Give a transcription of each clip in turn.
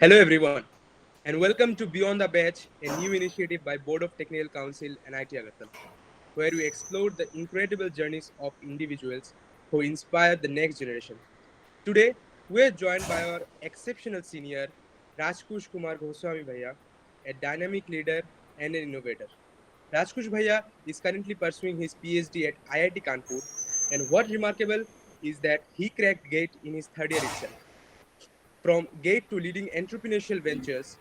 Hello, everyone, and welcome to Beyond the Batch, a new initiative by Board of Technical Council and IT Agartala, where we explore the incredible journeys of individuals who inspire the next generation. Today, we are joined by our exceptional senior, Rajkush Kumar Goswami Bhaiya, a dynamic leader and an innovator. Rajkush Bhaiya is currently pursuing his PhD at IIT Kanpur, and what remarkable is that he cracked GATE in his third year itself. From Gate to leading entrepreneurial ventures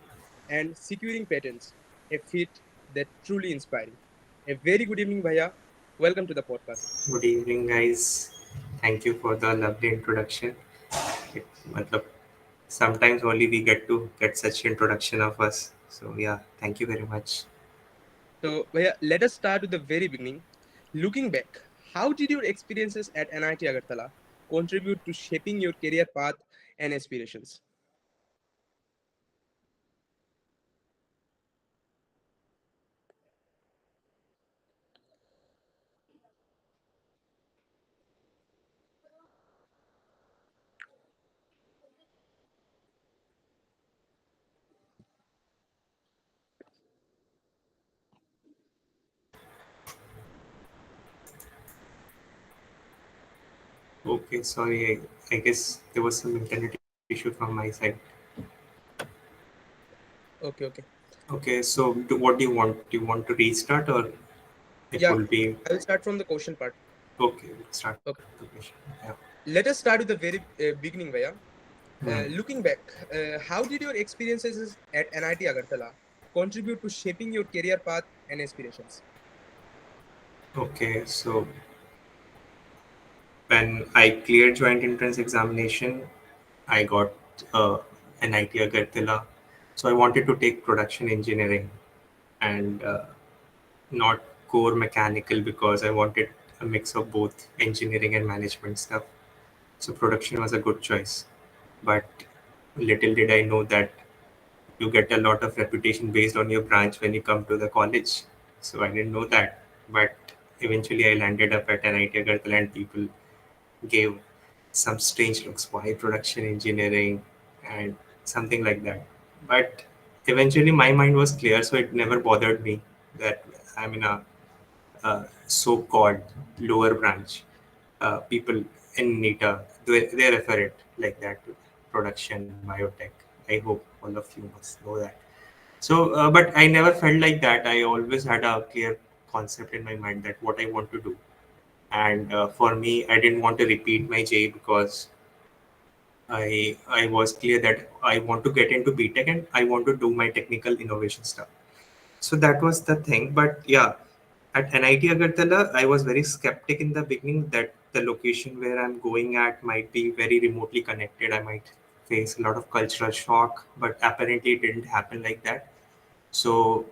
and securing patents, a feat that truly inspiring. A very good evening, Bhaiya. Welcome to the podcast. Good evening, guys. Thank you for the lovely introduction. It, matlab, sometimes only we get to get such introduction of us. So yeah, thank you very much. So, Bhaiya, let us start with the very beginning. Looking back, how did your experiences at NIT Agartala contribute to shaping your career path and aspirations? Okay, sorry. I guess there was some internet issue from my side. Okay, okay. Okay, so what do you want? Do you want to restart or it Yeah, will be I will start from the question part. okay? Let's start Okay. the question. Yeah. Let us start with the very beginning, Bhaiya. Hmm. Looking back, how did your experiences at NIT Agartala contribute to shaping your career path and aspirations? Okay, so when I cleared joint entrance examination, I got uh, an IT Agartala. So I wanted to take production engineering and not core mechanical because I wanted a mix of both engineering and management stuff. So production was a good choice. But little did I know that you get a lot of reputation based on your branch when you come to the college. So I didn't know that. But eventually I landed up at an IT Agartala and people gave some strange looks. Why production engineering and something like that. But eventually my mind was clear, so it never bothered me that I'm in a so-called lower branch. People in NITA, they refer it like that to production biotech. I hope all of you must know that. So, but I never felt like that. I always had a clear concept in my mind that what I want to do. And for me, I didn't want to repeat my J because I was clear that I want to get into BTech and I want to do my technical innovation stuff. So that was the thing. But yeah, at NIT Agartala, I was very skeptic in the beginning that the location where I'm going at might be very remotely connected. I might face a lot of cultural shock, but apparently it didn't happen like that. So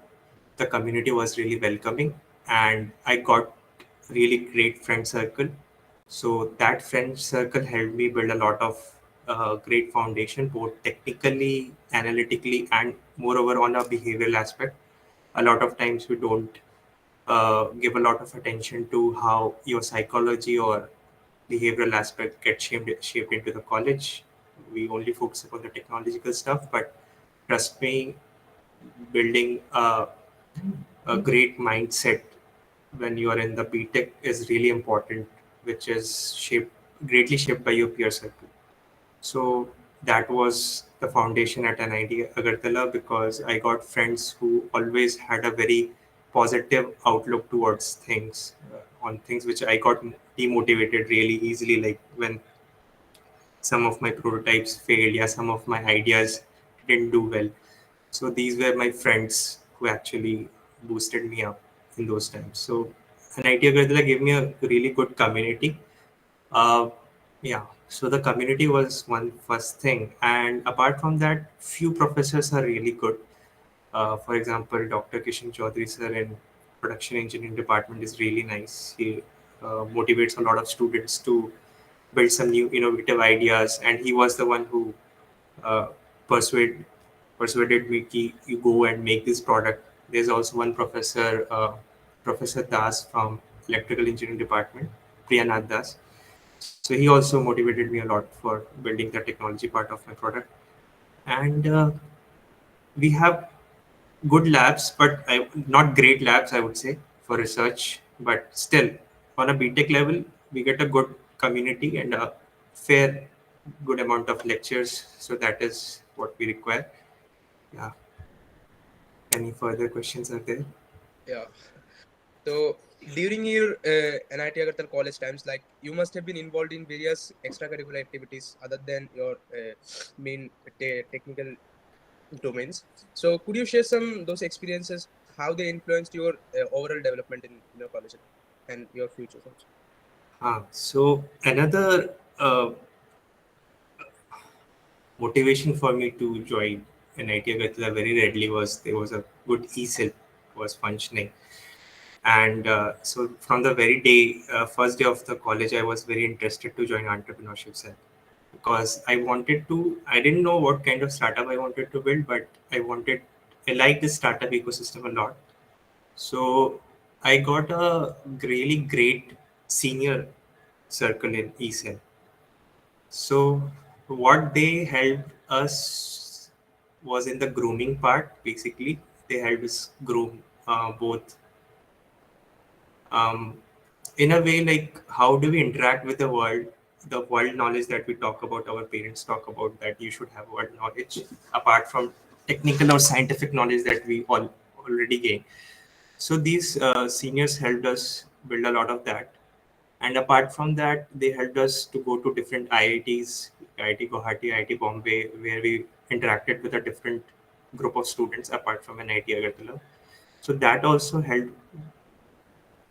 the community was really welcoming, and I got really great friend circle. So that friend circle helped me build a lot of great foundation, both technically, analytically, and moreover on a behavioral aspect. A lot of times we don't give a lot of attention to how your psychology or behavioral aspect gets shaped into the college. We only focus upon the technological stuff, but trust me, building a great mindset when you are in the BTech is really important, which is greatly shaped by your peer circle. So that was the foundation at NIT Agartala because I got friends who always had a very positive outlook towards things, on things which I got demotivated really easily, like when some of my prototypes failed, yeah, some of my ideas didn't do well. So these were my friends who actually boosted me up in those times. So NIT Agartala gave me a really good community. uh, yeah, so the community was one first thing, and apart from that, few professors are really good. For example, Dr. Kishan Chaudhary sir in production engineering department is really nice. He motivates a lot of students to build some new innovative ideas, and he was the one who uh, persuade persuaded me कि you go and make this product. There's also one professor, Professor Das from electrical engineering department, Priyanath Das. So he also motivated me a lot for building the technology part of my product. And we have good labs, but not great labs, I would say, for research. But still, on a BTech level, we get a good community and a fair, good amount of lectures. So that is what we require. Yeah. Any further questions are there? Yeah. So during your NIT Agartala college times, like you must have been involved in various extracurricular activities other than your main technical domains. So could you share some those experiences, how they influenced your overall development in your college and your futures also? So another motivation for me to join NIT Agartala very readily was there was a good e-cell was functioning. And so from the very day, first day of the college, I was very interested to join entrepreneurship cell because I didn't know what kind of startup I wanted to build, but I like this startup ecosystem a lot. So I got a really great senior circle in eCell. So what they helped us was in the grooming part. Basically, they helped us groom both um, in a way, like how do we interact with the world knowledge that we talk about, our parents talk about, that you should have world knowledge apart from technical or scientific knowledge that we all already gain. So these seniors helped us build a lot of that. And apart from that, they helped us to go to different IITs, IIT Guwahati, IIT Bombay, where we interacted with a different group of students apart from NIT Agartala. So that also helped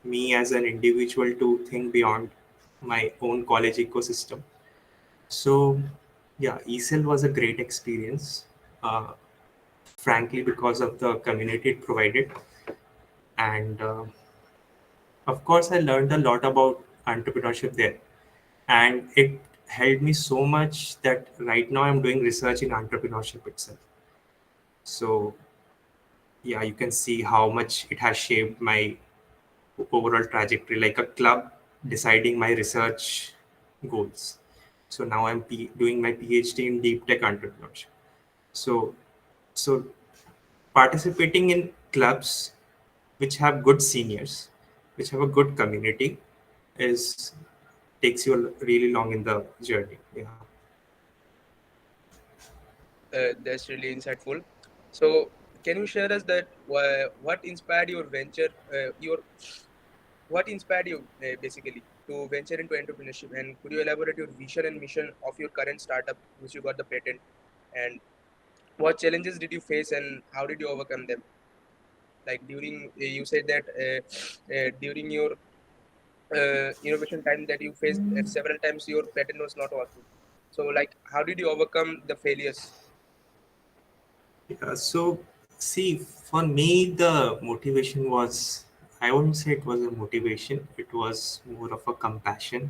me as an individual to think beyond my own college ecosystem. So, yeah, ESL was a great experience, frankly, because of the community it provided. And of course, I learned a lot about entrepreneurship there. And it helped me so much that right now I'm doing research in entrepreneurship itself. So, yeah, you can see how much it has shaped my overall trajectory, like a club deciding my research goals. So now I'm doing my PhD in deep tech entrepreneurship. So, so participating in clubs which have good seniors, which have a good community, is takes you really long in the journey. Yeah. That's really insightful. So can you share us that what inspired your venture, your what inspired you basically to venture into entrepreneurship, and could you elaborate your vision and mission of your current startup which you got the patent, and what challenges did you face and how did you overcome them? Like during you said that during your innovation time that you faced several times your patent was not working. So like how did you overcome the failures? Yeah, so see, for me, the motivation was, I wouldn't say it was a motivation, it was more of a compassion.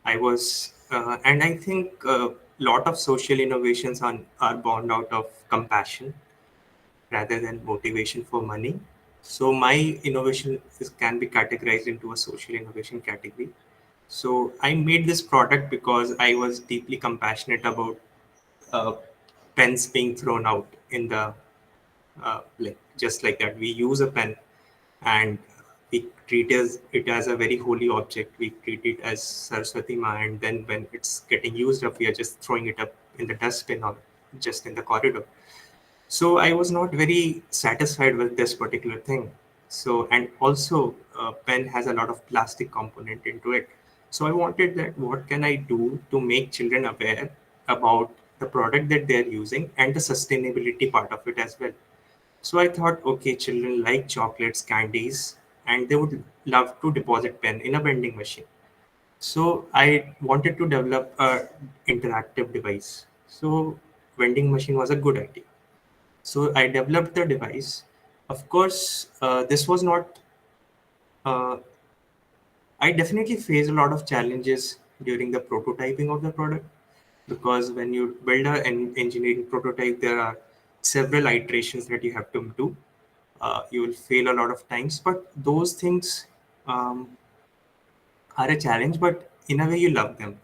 And I think a lot of social innovations are born out of compassion rather than motivation for money. So my innovation can be categorized into a social innovation category. So I made this product because I was deeply compassionate about uh, pens being thrown out in the like just like that. We use a pen and we it as a very holy object. We treat it as Saraswati Ma, and then when it's getting used up, we are just throwing it up in the dustbin or just in the corridor. So I was not very satisfied with this particular thing. So and also pen has a lot of plastic component into it. So I wanted that what can I do to make children aware about the product that they're using and the sustainability part of it as well. So I thought, okay, children like chocolates, candies, and they would love to deposit pen in a vending machine. So I wanted to develop a interactive device. So vending machine was a good idea. So I developed the device. Of course, this was not. Uh, I definitely faced a lot of challenges during the prototyping of the product because when you build an engineering prototype, there are several iterations that you have to do. You will fail a lot of times, but those things um, are a challenge. But in a way, you love them.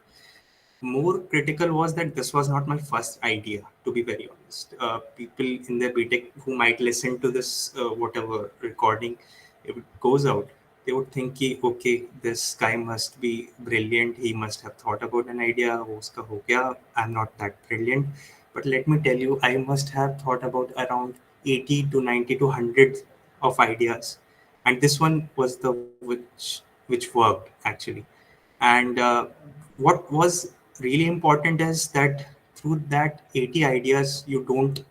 more critical was that this was not my first idea, to be very honest. People in the BTech who might listen to this, whatever recording, if it goes out, they would think, ki, okay, this guy must be brilliant. He must have thought about an idea. "Oh, uska ho gaya." I'm not that brilliant. But let me tell you, I must have thought about around 80 to 90 to 100 of ideas. And this one was the which worked actually. And what was really important is that through that 80 ideas, you don't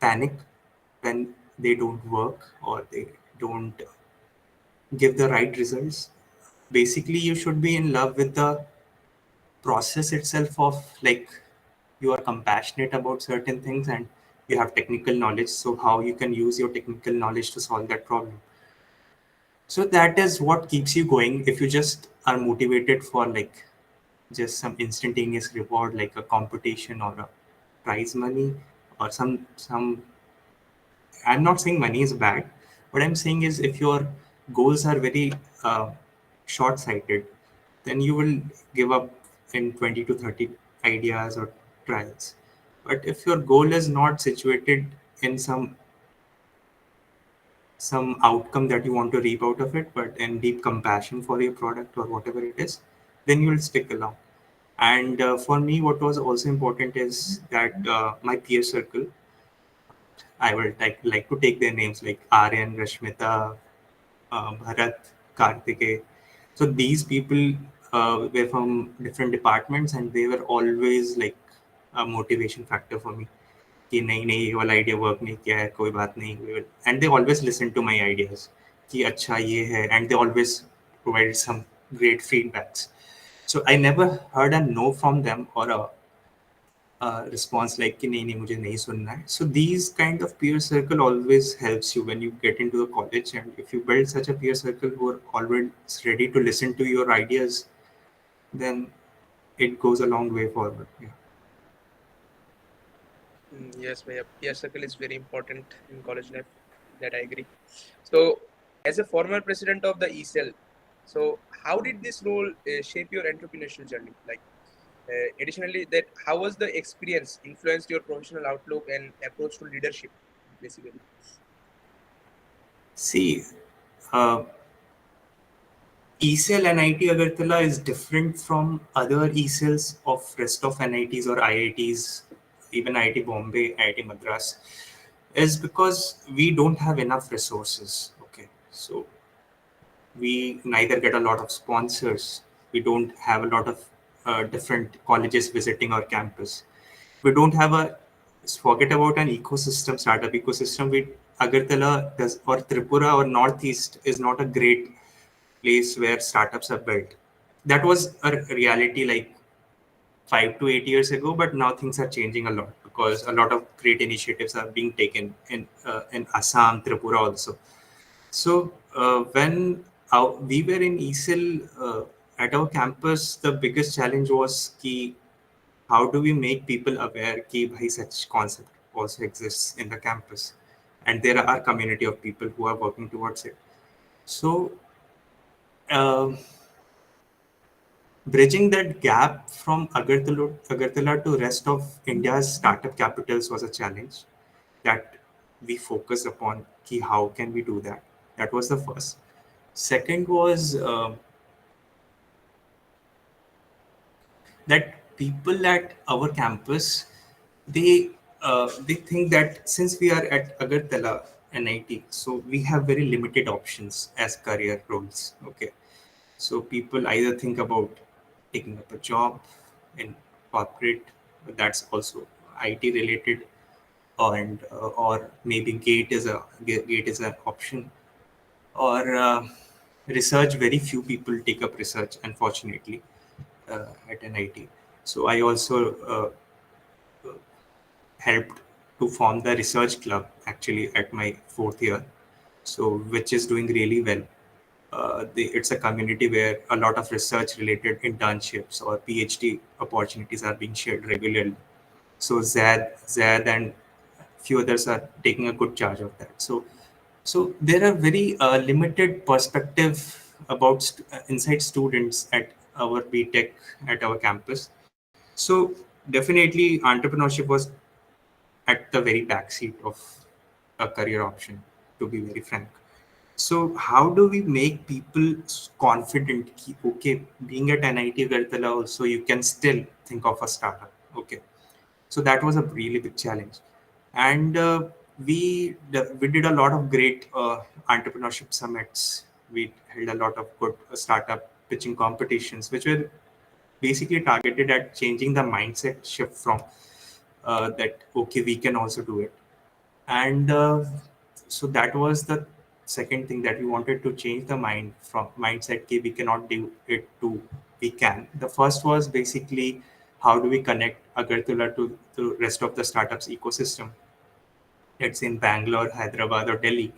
panic when they don't work or they don't give the right results. Basically, you should be in love with the process itself of, like, you are compassionate about certain things and you have technical knowledge. So, how you can use your technical knowledge to solve that problem. So, that is what keeps you going. If you just are motivated for, like, just some instantaneous reward like a competition or a prize money or some I'm not saying money is bad. What I'm saying is if your goals are very uh, short sighted, then you will give up in 20 to 30 ideas or trials. But if your goal is not situated in some outcome that you want to reap out of it, but in deep compassion for your product or whatever it is, then you will stick along. And for me, what was also important is that my peer circle, I will like to take their names like Aryan, Rashmita, Bharat, Kartike. So these people were from different departments and they were always like a motivation factor for me. कि नहीं नहीं ये वाला idea work नहीं किया है कोई बात नहीं and they always listen to my ideas कि अच्छा ये है and they always provide some great feedbacks so I never heard a no from them or a response like कि नहीं नहीं मुझे नहीं सुनना है. So these kind of peer circle always helps you when you get into the college, and if you build such a peer circle who are always ready to listen to your ideas, then it goes a long way forward. Yeah. Yes, my peer circle is very important in college life. That I agree. So, as a former president of the ECL, so how did this role shape your entrepreneurial journey? Like, additionally, that how was the experience influenced your professional outlook and approach to leadership, basically? See, uh, ECL NIT Agartala is different from other ECLs of rest of NITs or IITs, even IIT Bombay, IIT Madras, is because we don't have enough resources. Okay, so we neither get a lot of sponsors, we don't have a lot of different colleges visiting our campus, we don't have a forget about an ecosystem, startup ecosystem. We Agartala does or Tripura or Northeast is not a great place where startups are built. That was a reality like 5 to 8 years ago, but now things are changing a lot because a lot of great initiatives are being taken in Assam, Tripura also. So when we were in ESIL at our campus, the biggest challenge was ki, how do we make people aware कि भाई such concept also exists in the campus, and there are a community of people who are working towards it. So um bridging that gap from Agartala to rest of India's startup capitals was a challenge that we focused upon. Ki how can we do that? That was the first. Second was that people at our campus they think that since we are at Agartala NIT, so we have very limited options as career roles. Okay, so people either think about taking up a job in corporate, that's also IT related, or maybe gate is an option, or research. Very few people take up research, unfortunately, at NIT. So I also helped to form the research club actually at my fourth year, so which is doing really well. It's a community where a lot of research related internships or PhD opportunities are being shared regularly. So Zad and few others are taking a good charge of that. So there are very limited perspective about inside students at our BTech at our campus. So definitely entrepreneurship was at the very backseat of a career option, to be very frank. So how do we make people confident? Okay, being at NIT Gartala also, you can still think of a startup. Okay, so that was a really big challenge, and we did a lot of great entrepreneurship summits. We held a lot of good startup pitching competitions, which were basically targeted at changing the mindset shift from that okay, we can also do it. And so that was the second thing, that we wanted to change the mind from mindset okay, we cannot do it to we can. The first was basically how do we connect Agartala to the rest of the startups ecosystem, let's say in Bangalore, Hyderabad, or Delhi.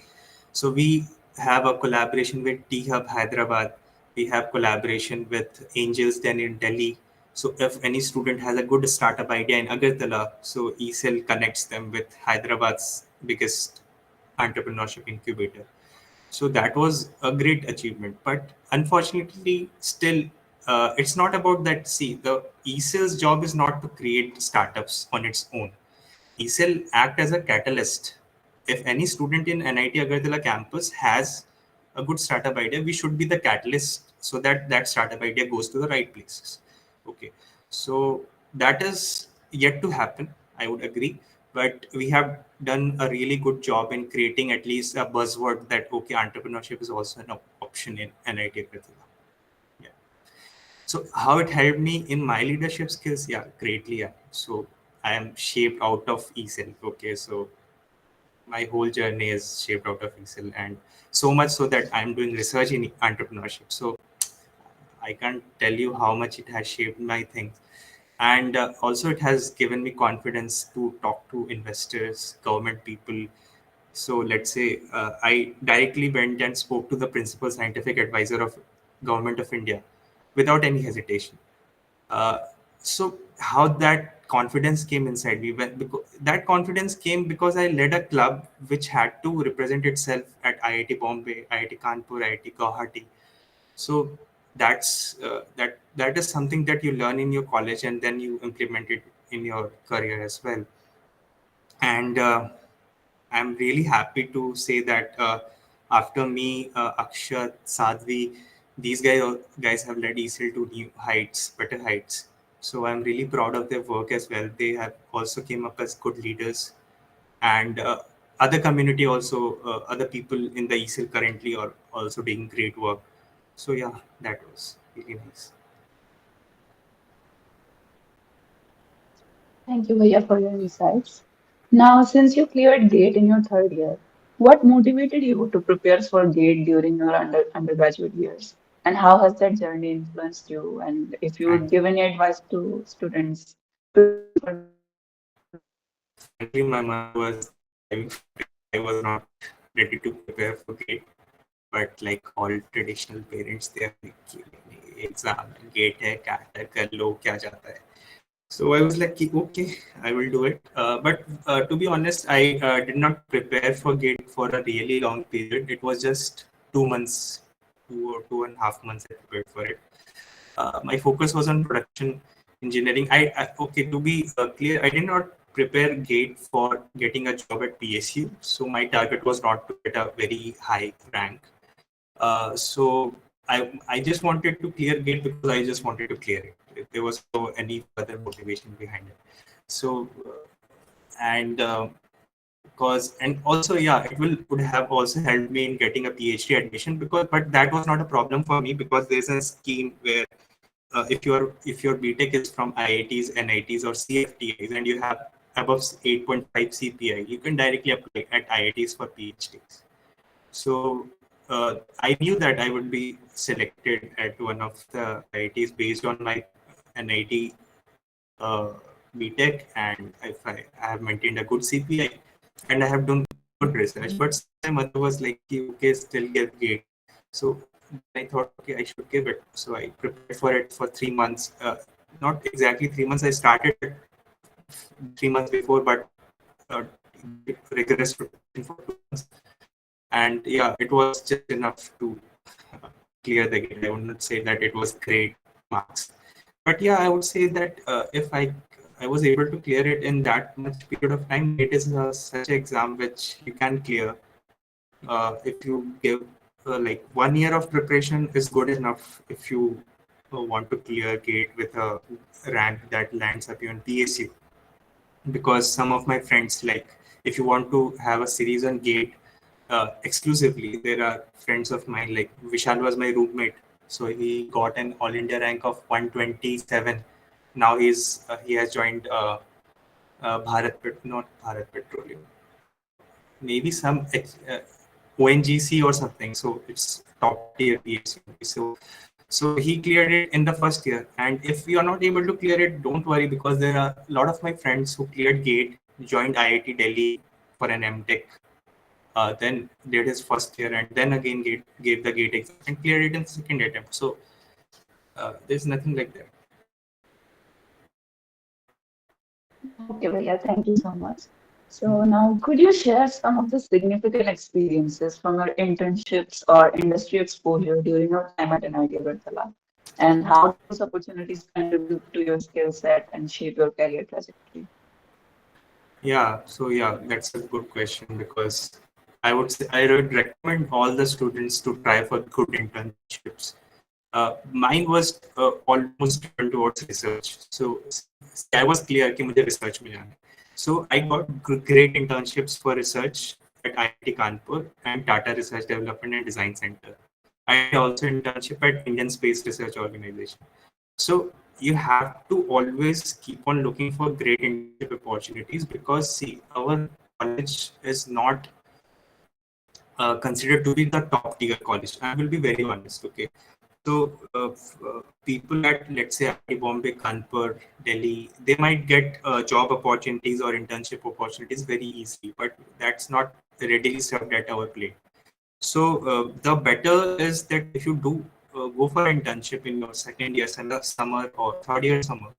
So we have a collaboration with T Hub Hyderabad. We have collaboration with Angels Den in Delhi. So if any student has a good startup idea in Agartala, so ESL connects them with Hyderabad's biggest entrepreneurship incubator. So that was a great achievement. But unfortunately, still, it's not about that. See, the ESL's job is not to create startups on its own. ESL act as a catalyst. If any student in NIT Agartala campus has a good startup idea, we should be the catalyst so that that startup idea goes to the right places. Okay, so that is yet to happen. I would agree, but we have done a really good job in creating at least a buzzword that okay, entrepreneurship is also an option in NIT Agartala. Yeah. So how it helped me in my leadership skills? Yeah, greatly. Yeah. So I am shaped out of ESL. Okay, so my whole journey is shaped out of ESL, and so much so that I'm doing research in entrepreneurship. So I can't tell you how much it has shaped my things, and also it has given me confidence to talk to investors, government people. So let's say I directly went and spoke to the principal scientific advisor of Government of India without any hesitation. uh, so how that confidence came inside me, because that confidence came because I led a club which had to represent itself at IIT Bombay, IIT Kanpur, IIT Guwahati. So that is something that you learn in your college and then you implement it in your career as well. And I'm really happy to say that after me, Akshat, Sadhvi, these guys have led ESL to new heights, better heights. So I'm really proud of their work as well. They have also came up as good leaders, and other community also, other people in the ESL currently are also doing great work. So yeah, that was really nice. Thank you, Bhaiya, for your insights. Now, since you cleared GATE in your third year, what motivated you to prepare for GATE during your undergraduate years? And how has that journey influenced you? And if you would Frank, give any advice to students preparing for GATE? frankly, my mother was driving for it. I was not ready to prepare for GATE. But like all traditional parents, they are like कि exam gate है CAT है कर लो क्या जाता है. So I was like कि, okay, I will do it. But to be honest, I did not prepare for GATE for a really long period. It was just 2 months, 2 or 2.5 months I prepared for it. My focus was on production engineering. Okay, to be clear, I did not prepare GATE for getting a job at PSU. So my target was not to get a very high rank. So I just wanted to clear GATE because I just wanted to clear it. There was no any further motivation behind it. So and because and also yeah, it will would have also helped me in getting a PhD admission, because but that was not a problem for me because there's a scheme where if your BTech is from IITs, NITs, or CFTIs, and you have above 8.5 CPI, you can directly apply at IITs for PhDs. So I knew that I would be selected at one of the IITs based on my NIT uh, BTech, and if I have maintained a good CPI and I have done good research. But still my mother was like, okay, still get GATE. So then I thought, okay, I should give it. So I prepared for it for 3 months. Not exactly 3 months. I started 3 months before, but did rigorous preparation for 2 months. And yeah, it was just enough to clear the gate. I would not say that it was great marks, But yeah, I would say that if I was able to clear it in that much period of time, GATE is such an exam which you can clear if you give like 1 year of preparation is good enough if you want to clear GATE with a rank that lands up you in PSU. Because some of my friends, like if you want to have a series on GATE exclusively, there are friends of mine, like Vishal was my roommate, so he got an all India rank of 127. Now he has joined not Bharat Petroleum, maybe some ONGC or something. So it's top tier PSU. So he cleared it in the first year. And if you are not able to clear it, don't worry, because there are a lot of my friends who cleared GATE, joined IIT Delhi for an MTech, then did his first year, and then again gave the GATE exam and cleared it in second attempt. So there's nothing like that. Okay, Bhaiya, thank you so much. So now, could you share some of the significant experiences from your internships or industry exposure during your time at NIT Agartala, and how those opportunities contribute to your skill set and shape your career trajectory? Yeah, that's a good question, because I would say I would recommend all the students to try for good internships. Mine was almost driven towards research. So I was clear कि मुझे research में जाना है. So I got great internships for research at IIT Kanpur and Tata Research Development and Design Center. I did also internship at Indian Space Research Organization. So you have to always keep on looking for great internship opportunities, because see, our college is not considered to be the top tier college. I will be very honest, okay? So people at, let's say, IIT Bombay, Kanpur, Delhi, they might get job opportunities or internship opportunities very easily, but that's not readily served at our plate. So the better is that if you do go for internship in your second year summer or third year summer,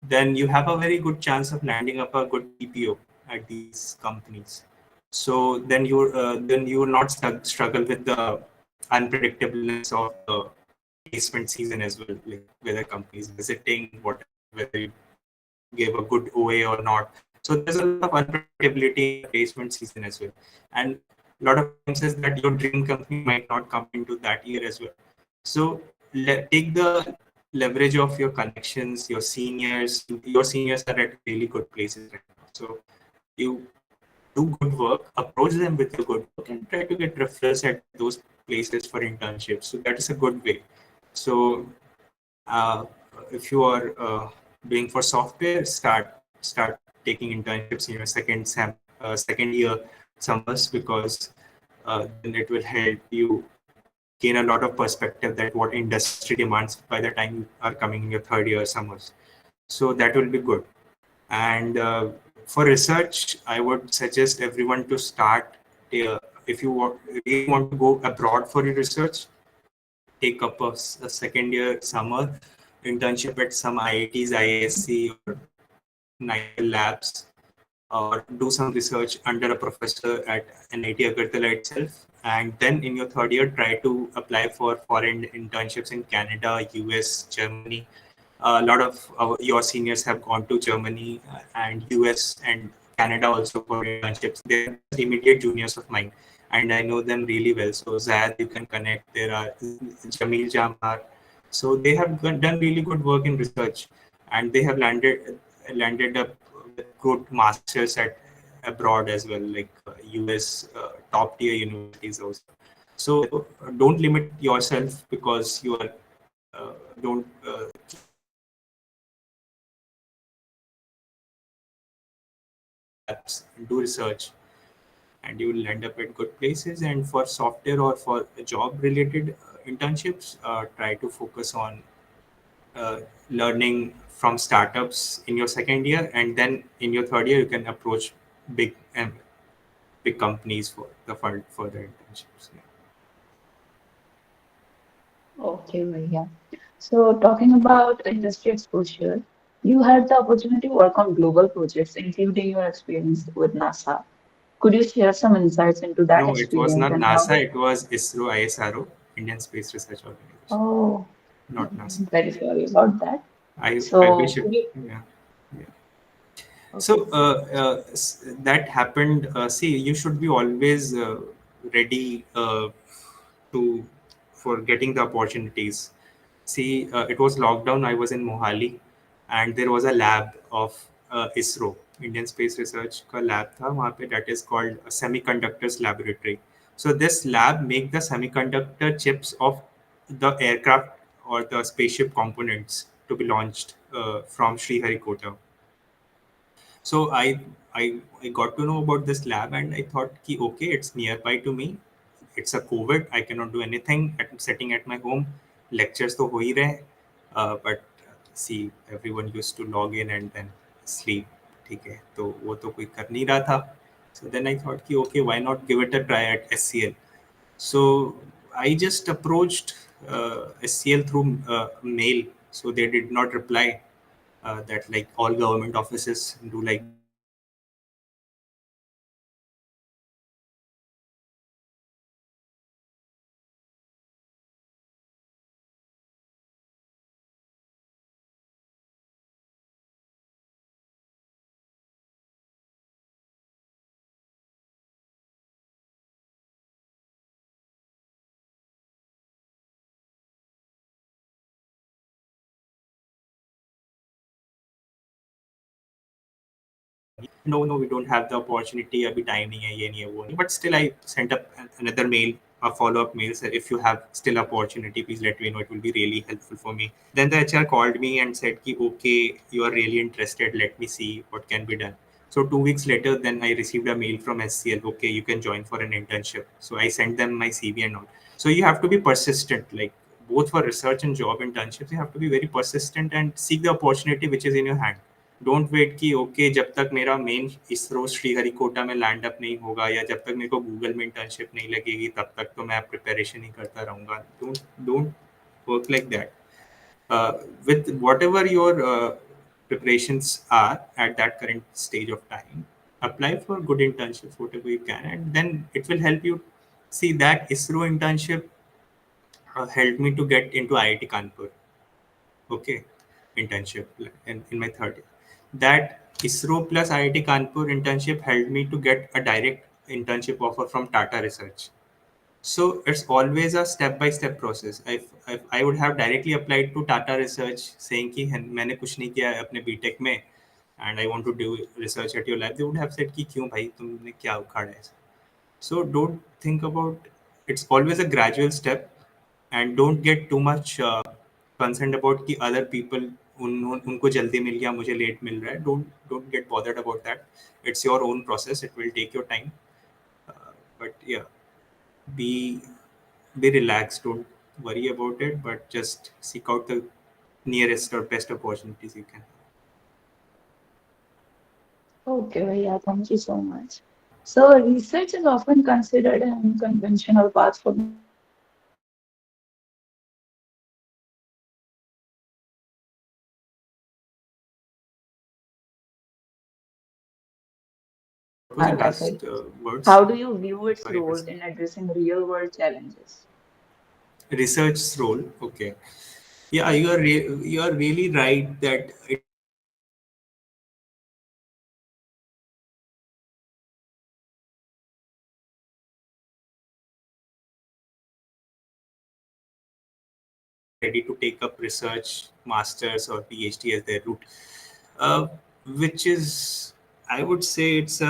then you have a very good chance of landing up a good PPO at these companies. So then you will not struggle with the unpredictableness of the placement season as well, like whether companies visiting, whether you gave a good OA or not. So there's a lot of unpredictability in the placement season as well, and a lot of times is that your dream company might not come into that year as well. So take the leverage of your connections, your seniors. Your seniors are at really good places right now. So you do good work, approach them with your good work, and try to get referrals at those places for internships. So that is a good way. So uh, if you are doing for software, start taking internships in your second year summers, because then it will help you gain a lot of perspective that what industry demands by the time you are coming in your third year summers. So that will be good. And for research, I would suggest everyone to start. If you really want to go abroad for your research, take up a second year summer internship at some IITs, IISc, or NICL labs, or do some research under a professor at NIT Agartala itself. And then in your third year, try to apply for foreign internships in Canada, US, Germany. A lot of your seniors have gone to Germany and US and Canada also for internships. They're just immediate juniors of mine, and I know them really well. So Zad, you can connect. There are Jamil Jamar. So they have done really good work in research, and they have landed up with good masters at abroad as well, like US top tier universities also. So don't limit yourself because you are don't labs, do research, and you will end up at good places. And for software or for job related internships, try to focus on uh, learning from startups in your second year, and then in your third year you can approach big big companies for the fund for the internships. Yeah. Okay, Bhaiya. So talking about industry exposure, you had the opportunity to work on global projects, including your experience with NASA. Could you share some insights into that No, it was experience not and how NASA. did... It was ISRO, ISRO, Indian Space Research Organization, Oh, not NASA. very sorry about that. I So wish it. could you, Yeah. Yeah. okay, So that happened. See, you should be always ready to for getting the opportunities. See, it was lockdown. I was in Mohali, and there was a lab of ISRO, Indian Space Research का lab था वहाँ पे, that is called a semiconductors laboratory. So this lab make the semiconductor chips of the aircraft or the spaceship components to be launched from Sriharikota. So I got to know about this lab and I thought ki okay, it's nearby to me. It's a COVID. I cannot do anything. Sitting at my home, lectures तो हो ही रहे. But see, everyone used to log in and then sleep. ठीक है, तो वो तो कोई कर नहीं रहा था. So then I thought कि okay, why not give it a try at SCL? So I just approached SCL through mail. So they did not reply. That like all government offices do like that. So I just sent a mail and no, no, we don't have the opportunity. अभी time नहीं है, ये नहीं है, वो नहीं. But still, I sent up another mail, a follow-up mail. Said if you have still opportunity, please let me know. It will be really helpful for me. Then the HR called me and said, "Ki okay, you are really interested. Let me see what can be done." So 2 weeks later, then I received a mail from SCL. Okay, you can join for an internship. So I sent them my CV and all. So you have to be persistent, like both for research and job internships. You have to be very persistent and seek the opportunity which is in your hand. Don't wait कि okay जब तक मेरा main ISRO Sriharikota में land up नहीं होगा या जब तक मेरे को गूगल में इंटर्नशिप नहीं लगेगी तब तक तो मैं प्रिपरेशन ही करता रहूँगा. Don't don't work like that. With whatever your preparations are at that current stage of time, apply for good internships whatever you can, and then it will help you. See, that ISRO internship helped me to get into IIT Kanpur. Okay, internship in my third year. That ISRO plus IIT Kanpur internship helped me to get a direct internship offer from Tata Research. So it's always a step-by-step process. If I would have directly applied to Tata Research saying कि मैंने कुछ नहीं किया है अपने BTech में and I want to do research at your lab, they would have said कि क्यों भाई तुमने क्या उखाड़ा है. So don't think about, it's always a gradual step, and don't get too much concerned about कि other people उनको जल्दी मिल गया मुझे लेट मिल रहा है. Don't get bothered about that. It's your own process. It will take your time. But yeah, be be relaxed. Don't worry about it. But just seek out the nearest or best opportunities you can. okay, Bhaiya, thank you so much. So research is often considered an unconventional path for many people. So What was the like last it. words? How do you view its Sorry, I role missed. in addressing real-world challenges? Research's role. Okay. Yeah, you are really right that it is unconventional path. Ready to take up research, masters or PhD as their route, uh, which is, I would say, it's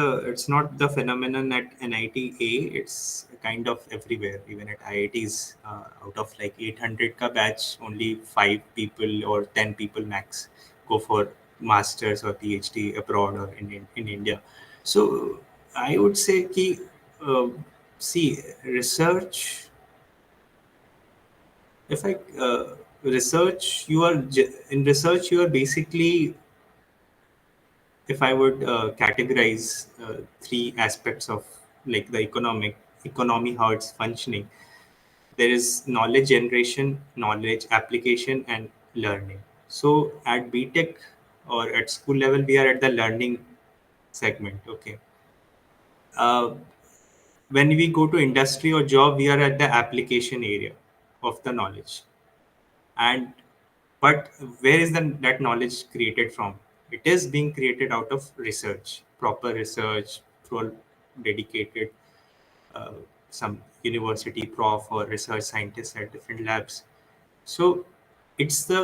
not the phenomenon at NITA. It's kind of everywhere, even at IITs. Out of like 800 ka batch, only 5 people or 10 people max go for masters or PhD abroad or in India. So I would say ki, uh, see, research, if I research, in research you are basically, if I would categorize three aspects of like the economy, how it's functioning. There is knowledge generation, knowledge application, and learning. So at BTech or at school level, we are at the learning segment. Okay. Uh, when we go to industry or job, we are at the application area of the knowledge. And But where is that knowledge created from? It is being created out of research, proper research through a dedicated uh, some university prof or research scientist at different labs. So it's the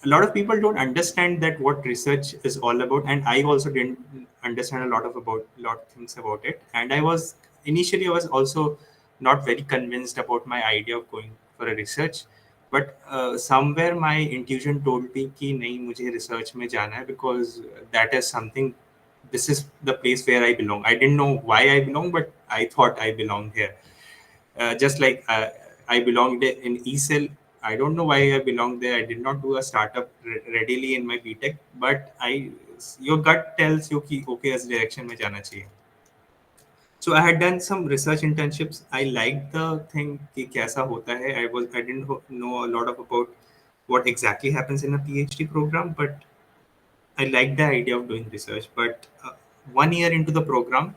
a lot of people don't understand that what research is all about, and I also didn't understand a lot of things about it. And I was also not very convinced about my idea of going for a research, but somewhere my intuition told me कि नहीं मुझे research में जाना है, because that is something, this is the place where I belong. I didn't know why I belong, but I thought I belonged here. Just like I belonged in ECEL. I don't know why I belonged there. I did not do a startup readily in my BTech, but your gut tells you कि okay, इस direction में जाना चाहिए. So I had done some research internships. I liked the thing कि कैसा होता है. I didn't know a lot about what exactly happens in a PhD program, but I liked the idea of doing research. But 1 year into the program,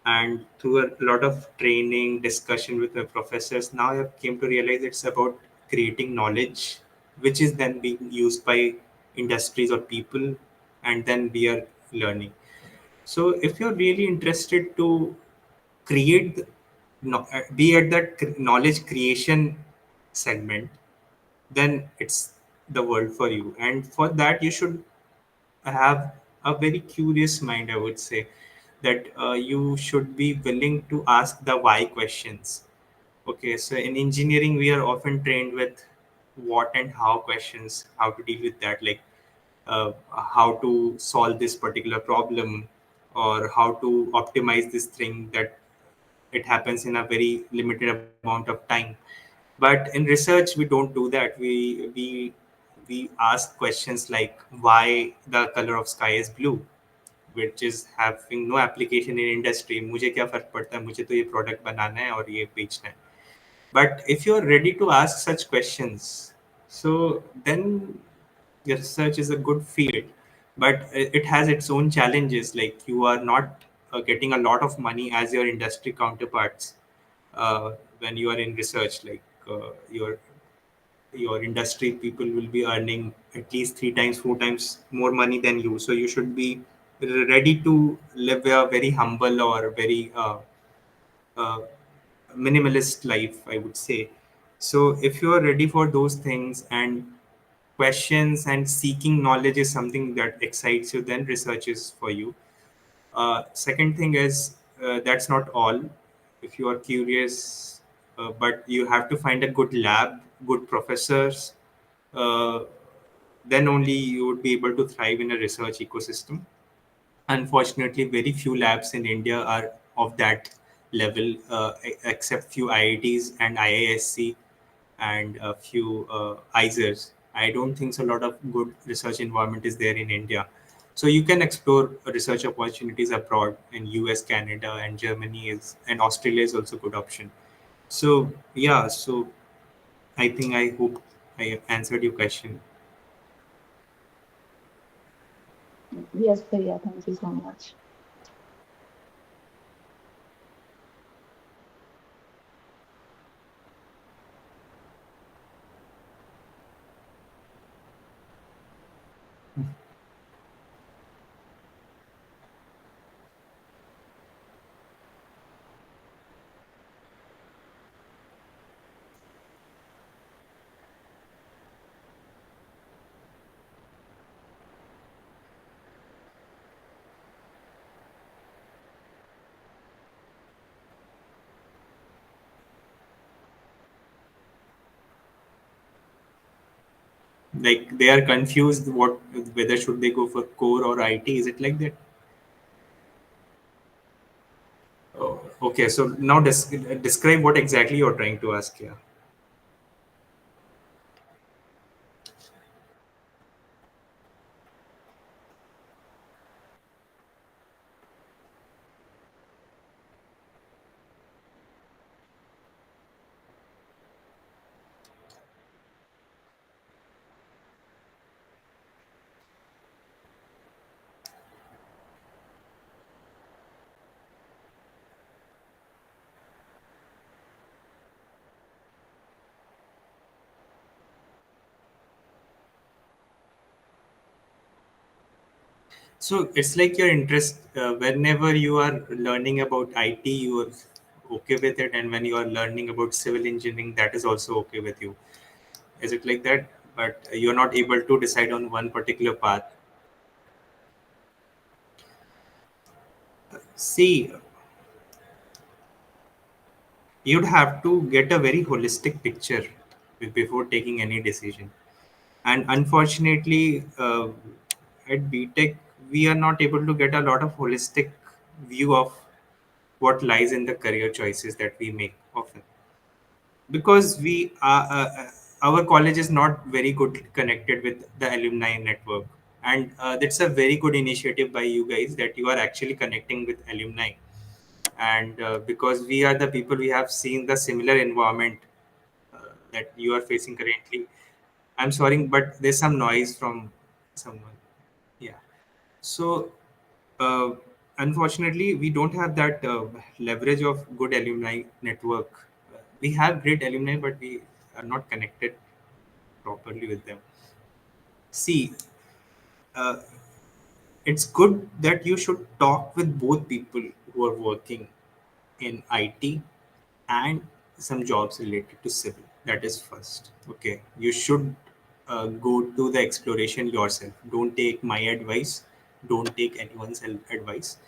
and through a lot of training discussion with my professors, now I came to realize it's about creating knowledge which is then being used by industries or people, and then we are learning. So if you're really interested to create be at that knowledge creation segment, then it's the world for you. And for that you should have a very curious mind, I would say, that you should be willing to ask the why questions. Okay, so in engineering, we are often trained with what and how questions, how to deal with that, like how to solve this particular problem, or how to optimize this thing that it happens in a very limited amount of time. But in research, we don't do that. We ask questions like why the color of sky is blue, which is having no application in industry. मुझे क्या फर्क पड़ता है, मुझे तो ये product बनाना है और ये बेचना है. But if you're ready to ask such questions, so then your research is a good field. But it has its own challenges. Like you are not getting a lot of money as your industry counterparts when you are in research. Like your industry people will be earning at least 3 times, 4 times more money than you. So you should be ready to live a very humble or very uh, minimalist life, I would say. So if you are ready for those things, and questions and seeking knowledge is something that excites you, then research is for you. Second thing is that's not all. If you are curious, but you have to find a good lab, good professors, uh, then only you would be able to thrive in a research ecosystem. Unfortunately, very few labs in India are of that level, except few IITs and IISc and a few ISERs. I don't think so. A lot of good research environment is there in India. So you can explore research opportunities abroad in US, Canada, and Germany and Australia is also a good option. So yeah, so I hope I answered your question. Yes, Priya, thank you so much. Like they are confused what whether should they go for core or IT? Is it like that? Oh, okay, so now describe what exactly you're trying to ask here. So it's like your interest, whenever you are learning about IT, you are okay with it, and when you are learning about civil engineering, that is also okay with you. Is it like that? But you're not able to decide on one particular path. See, you'd have to get a very holistic picture before taking any decision. And unfortunately, at BTech, we are not able to get a lot of holistic view of what lies in the career choices that we make often, because we are our college is not very good connected with the alumni network. And that's a very good initiative by you guys, that you are actually connecting with alumni. And because we are the people, we have seen the similar environment that you are facing currently. I'm sorry, but there's some noise from someone. Yeah. So, uh, unfortunately, we don't have that leverage of good alumni network. We have great alumni, but we are not connected properly with them. See, uh, it's good that you should talk with both people who are working in IT and some jobs related to civil. That is first. Okay, you should go to the exploration yourself. Don't take my advice. Don't take anyone's advice.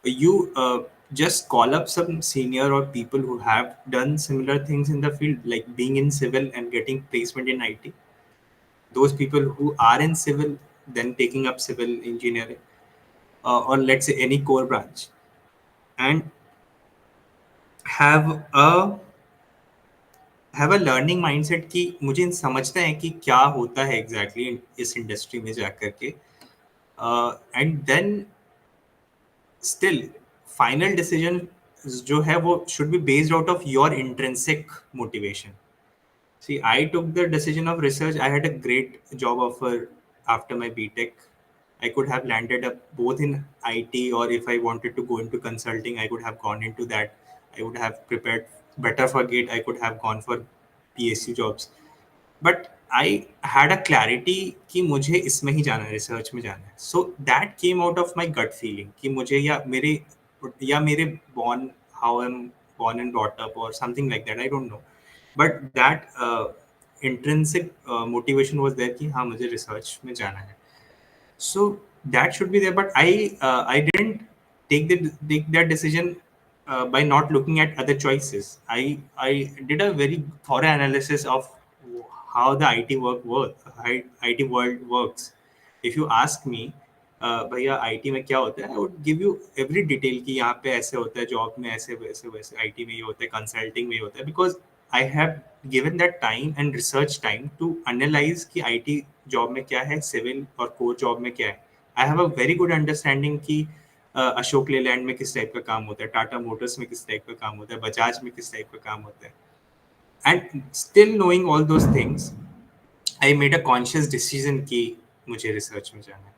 You just call up some senior or people who have done similar things in the field, like being in civil and getting placement in IT. Those people who are in civil, then taking up civil engineering, or let's say any core branch, and have a have a learning mindset कि मुझे समझना है कि क्या होता है exactly इस industry में जाकर के, and then still final decision जो है वो should be based out of your intrinsic motivation. See, I took the decision of research. I had a great job offer after my BTech. I could have landed up both in IT, or if I wanted to go into consulting, I could have gone into that. I would have prepared better for GATE. I could have gone for PSU jobs. But I had a clarity कि मुझे इसमें ही जाना है, research में जाना है. So that came out of my gut feeling कि मुझे या मेरे born how am born and brought up or something like that, I don't know, but that intrinsic motivation was there कि हाँ मुझे रिसर्च में जाना है. So that should be there, but I didn't take that decision by not looking at other choices. I did a very thorough analysis of how the IT world works. If you ask me, भैया IT में क्या होता है, I would give you every detail कि यहाँ पे ऐसे होता है, जॉब में ऐसे वैसे वैसे, IT में ये होता है, कंसल्टिंग में ये होता है, because I have given that time and research time to analyze कि IT जॉब में क्या है, सिविल और कोर जॉब में क्या है. I have a very good understanding कि अशोक लेलैंड में किस टाइप का काम होता है, टाटा मोटर्स में किस टाइप का काम होता है, बजाज में किस टाइप का काम होता है. And still knowing all those things, I made a conscious decision कि मुझे रिसर्च में जाना है.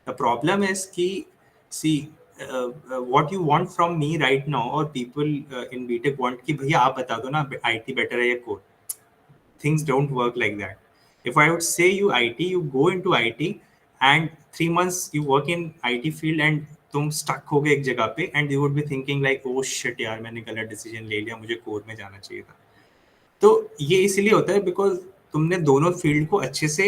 द प्रॉब्लम इज कि सी what you want from me right now, or people in BTech want कि भैया आप बता दो ना IT better है या core. Things don't work like that. If I would say you IT, you go into IT, and 3 months you work in IT field and तुम stuck हो गए एक जगह पे, and you would be thinking like, oh shit यार मैंने गलत decision ले लिया, मुझे core में जाना चाहिए था. तो ये इसीलिए होता है बिकॉज तुमने दोनों फील्ड को अच्छे से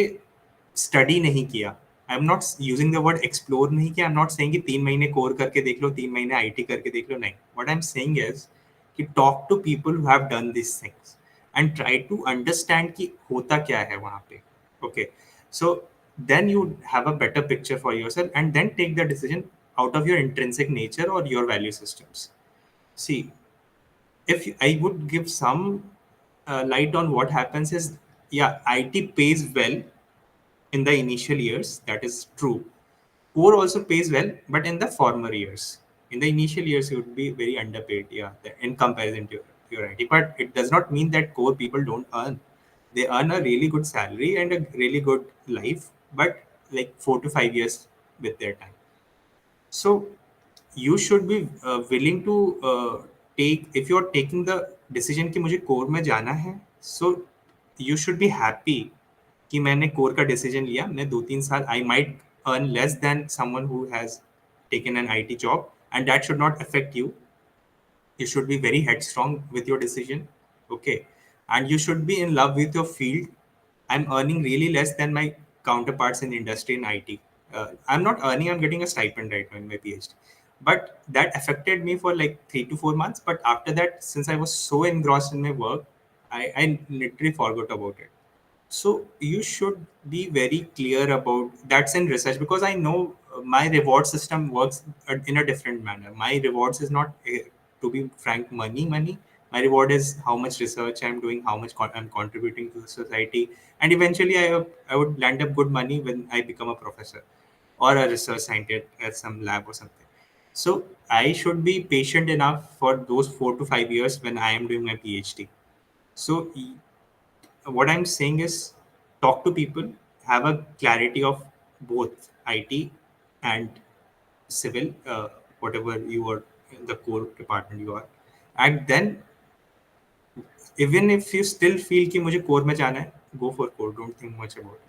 स्टडी नहीं किया. I am not using the word explore नहीं किया. आई एम नॉट सेइंग कि 3 महीने कोर करके देख लो, 3 महीने आईटी करके देख लो. नहीं, what I am saying is कि talk to people who have done this things and try to understand कि होता क्या है वहाँ पे. Okay, so then you have a better picture for yourself, and then take the decision out of your intrinsic nature or your value systems. See, if I would give some light on what happens is, yeah, IT pays well in the initial years. That is true. Core also pays well, but in the former years. In the initial years, you would be very underpaid, yeah, in comparison to your IT. But it does not mean that core people don't earn. They earn a really good salary and a really good life, but like 4 to 5 years with their time. So you should be willing to take, if you're taking the decision कि मुझे core में जाना है, so you should be happy कि मैंने core का decision लिया. मैं 2-3 साल, I might earn less than someone who has taken an IT job, and that should not affect you. You should be very headstrong with your decision, okay, and you should be in love with your field. I'm earning really less than my counterparts in industry in IT. I'm not earning, I'm getting a stipend right now in my PhD, but that affected me for like 3 to 4 months. But after that, since I was so engrossed in my work, I literally forgot about it. So you should be very clear about that's in research, because I know my reward system works in a different manner. My rewards is not, to be frank, money. My reward is how much research I'm doing, how much I'm contributing to the society, and eventually I would land up good money when I become a professor or a research scientist at some lab or something. So I should be patient enough for those 4 to 5 years when I am doing my PhD. So what I'm saying is, talk to people, have a clarity of both IT and civil, whatever you are in the core department you are. And then, even if you still feel कि मुझे core में जाना है, go for core. Don't think much about it.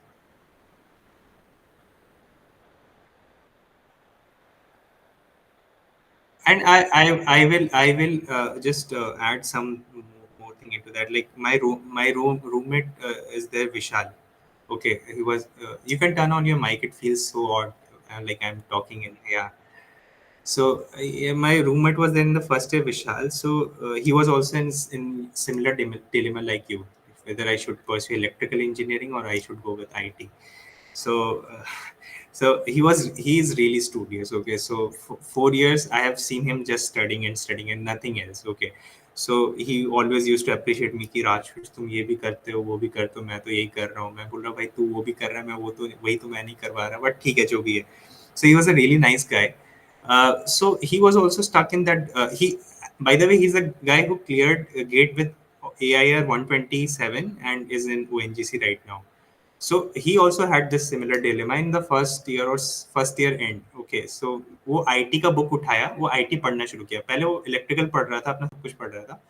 And I will just add some more thing into that. Like my roommate is there, Vishal. Okay, he was. You can turn on your mic. It feels so odd, like I'm talking in. Yeah. So yeah, my roommate was there in the first year, Vishal. So he was also in similar dilemma like you, whether I should pursue electrical engineering or I should go with IT. So so he is really studious. Okay, so for 4 years I have seen him just studying and nothing else. Okay, so he always used to appreciate me कि राजकुश तुम ये भी करते हो, वो भी करते हो, मैं तो यही कर रहा हूँ. मैं बोल रहा हूँ भाई तू वो भी कर रहा है, मैं वो तो वही तो मैं नहीं करवा रहा, बट ठीक है जो भी है. So he was a really nice guy. So he was also stuck in that. He, by the way, he's a guy who cleared a gate with AIR 127 and is in ONGC right now. So he also had this similar dilemma in the first year or first year end. Okay, so वो IT का book उठाया, वो IT पढ़ना शुरू किया. पहले वो electrical पढ़ रहा था, अपना सब कुछ पढ़ रहा था.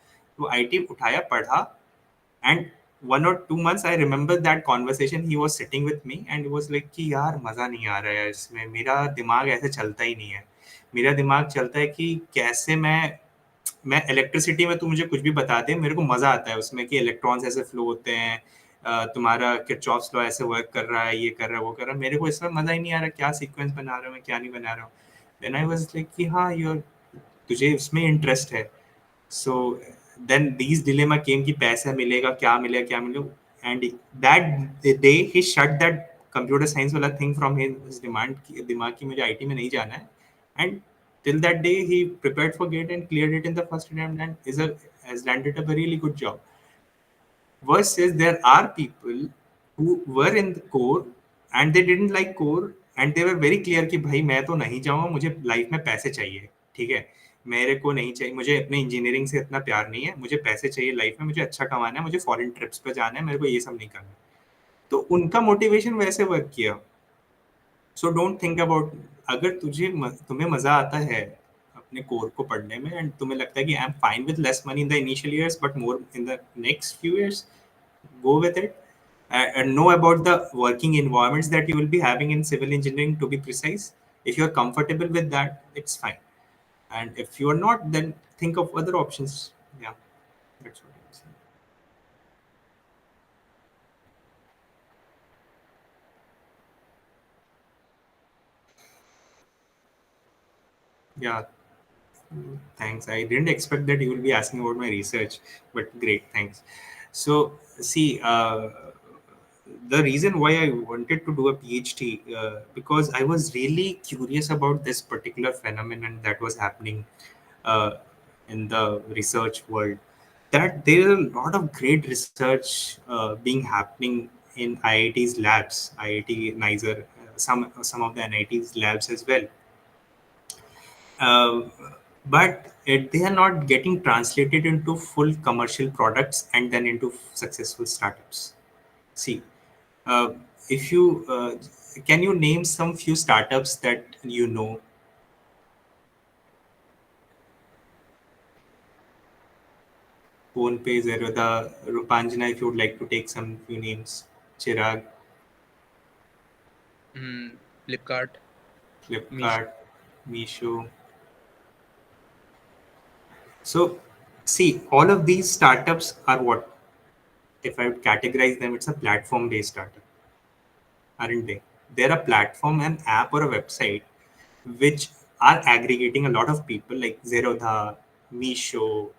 वो IT उठाया, पढ़ा, and 1 or 2 months I remember that conversation. He was sitting with me and he was like कि यार मज़ा नहीं आ रहा है इसमें, मेरा दिमाग ऐसे चलता ही नहीं है. मेरा दिमाग चलता है कि कैसे मैं इलेक्ट्रिसिटी में तू मुझे कुछ भी बता दे, मेरे को मजा आता है उसमें कि इलेक्ट्रॉन्स ऐसे फ्लो होते हैं, तुम्हारा किरचॉफ्स लॉ ऐसे वर्क कर रहा है, ये कर रहा है, वो कर रहा है. मेरे को इसमें मजा ही नहीं आ रहा, क्या सीक्वेंस बना रहा हूँ मैं, क्या नहीं बना रहा हूँ. देन आई वाज लाइक कि हाँ योर, तुझे इसमें इंटरेस्ट है. सो देन दीज डिलेमा केम कि पैसा मिलेगा, क्या मिलेगा, and that day he shut that computer science वाला थिंग फ्रॉम हिज दिमाग की मुझे आईटी में नहीं जाना है. And till that day he prepared for gate and cleared it in the first attempt and has landed up a really good job. Versus there are people who were in the core and they didn't like core and they were very clear कि भाई मैं तो नहीं जाऊंगा, मुझे life में पैसे चाहिए. ठीक है, मेरे को नहीं चाहिए, मुझे अपने इंजीनियरिंग से इतना प्यार नहीं है, मुझे पैसे चाहिए लाइफ में, मुझे अच्छा कमाना है, मुझे फॉरेन ट्रिप्स पे जाना है, मेरे को ये सब नहीं करना. तो उनका मोटिवेशन वैसे वर्क किया. सो डोंट थिंक अबाउट, अगर तुम्हें मजा आता है अपने कोर को पढ़ने में एंड तुम्हें लगता है कि I am fine with less money in the initial years but more in the next few years, go with it, and know about the working environments that you will be having in civil engineering, to be precise. If you are comfortable with that, it's fine, and if you are not, then think of other options. Yeah, that's what I'm saying. Yeah. Thanks. I didn't expect that you will be asking about my research, but great, thanks. So, see, the reason why I wanted to do a PhD, because I was really curious about this particular phenomenon that was happening uh, in the research world. That there is a lot of great research being happening in IIT's labs, IIT Niger, some of the NIT's labs as well. uh, but they are not getting translated into full commercial products and then into successful startups. See, uh, if you can you name some few startups that you know? PhonePe, Zerodha, Rupanjana, if you would like to take some few names, Chirag. Hmm. Flipkart, Misho. Flipkart, Misho. So, see, all of these startups are what, if I would categorize them, it's a platform based startup, aren't they? They're a platform, an app, or a website which are aggregating a lot of people like Zerodha, Misho,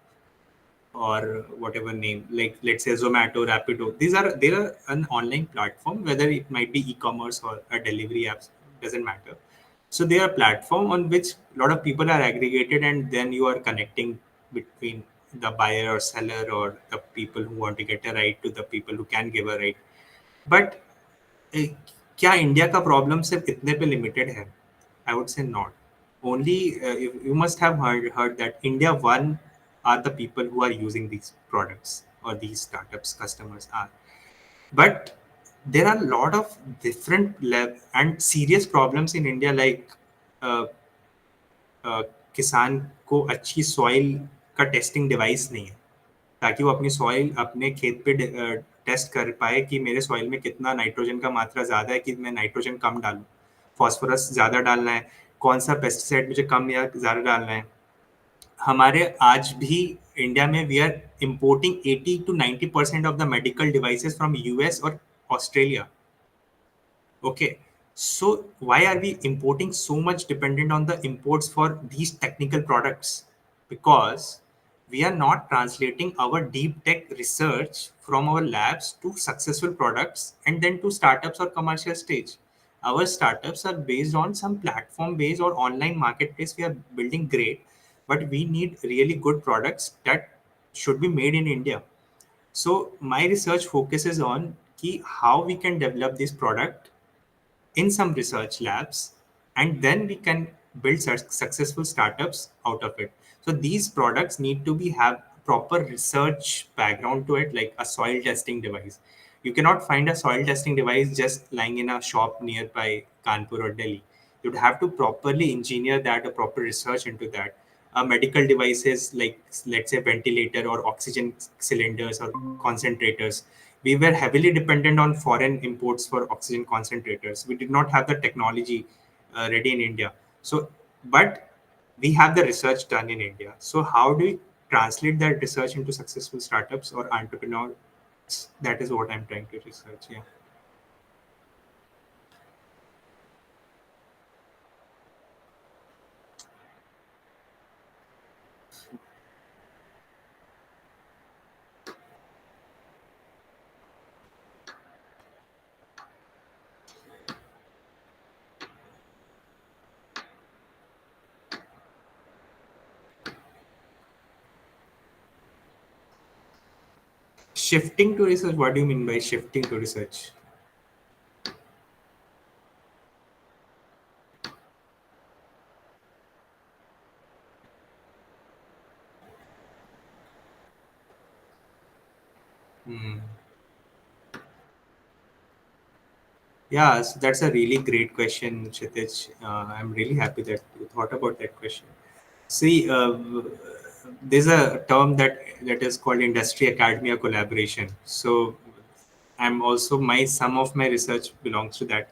or whatever name, like let's say Zomato, Rapido. They are an online platform, whether it might be e-commerce or a delivery apps, doesn't matter. So they are a platform on which a lot of people are aggregated, and then you are connecting between the buyer or seller or the people who want to get a ride to the people who can give a ride. But eh, क्या India का problem सिर्फ इतने पे limited है? I would say not. Only you must have heard that India one are the people who are using these products, or these startups customers are. But there are a lot of different and serious problems in India, like uh, uh, किसान को अच्छी soil का testing device नहीं है, ताकि वो अपनी soil अपने खेत पे टेस्ट कर पाए कि मेरे सॉइल में कितना नाइट्रोजन का मात्रा ज़्यादा है, कि मैं नाइट्रोजन कम डालूं, फॉस्फोरस ज़्यादा डालना है, कौन सा पेस्टिसाइड मुझे कम या ज़्यादा डालना है. हमारे आज भी इंडिया में we are importing 80 to 90% of the medical devices from US और Australia. Okay, so why are we importing so much dependent on the imports for these technical products? Because we are not translating our deep tech research from our labs to successful products and then to startups or commercial stage. Our startups are based on some platform based or online marketplace. We are building great, but we need really good products that should be made in India. So my research focuses on how we can develop this product in some research labs, and then we can build successful startups out of it. So these products need to be have proper research background to it, like a soil testing device. You cannot find a soil testing device just lying in a shop nearby Kanpur or Delhi. You'd have to properly engineer that, a proper research into that. Medical devices like, let's say, ventilator or oxygen cylinders or concentrators, we were heavily dependent on foreign imports for oxygen concentrators. We did not have the technology ready in India. So, but we have the research done in India. So, how do we translate that research into successful startups or entrepreneurs? That is what I'm trying to research. Yeah. Shifting to research. What do you mean by shifting to research? Hmm. Yeah, so that's a really great question, Kshitij. I'm really happy that you thought about that question. See, there's a term that is called industry academia collaboration. So, I'm also some of my research belongs to that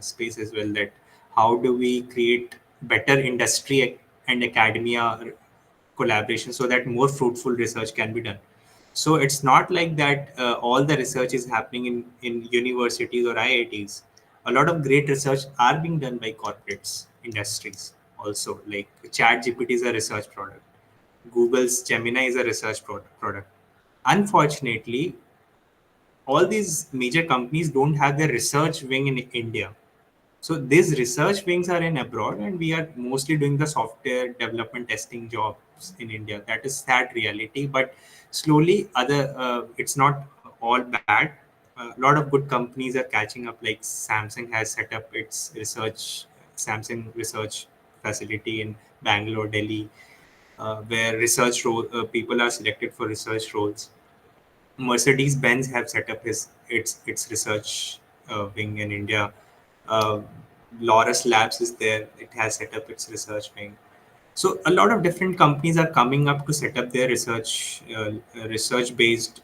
space as well. That how do we create better industry and academia collaboration so that more fruitful research can be done. So it's not like that all the research is happening in universities or IITs. A lot of great research are being done by corporates, industries also. Like ChatGPT is a research product. Google's Gemini is a research product. Unfortunately, all these major companies don't have their research wing in India. So these research wings are in abroad, and we are mostly doing the software development testing jobs in India. That is sad reality. But slowly, it's not all bad. A lot of good companies are catching up. Like Samsung has set up its Samsung research facility in Bangalore, Delhi, where people are selected for research roles. Mercedes Benz have set up its research wing in India. Uh, Loris Labs is there; it has set up its research wing. So a lot of different companies are coming up to set up their research based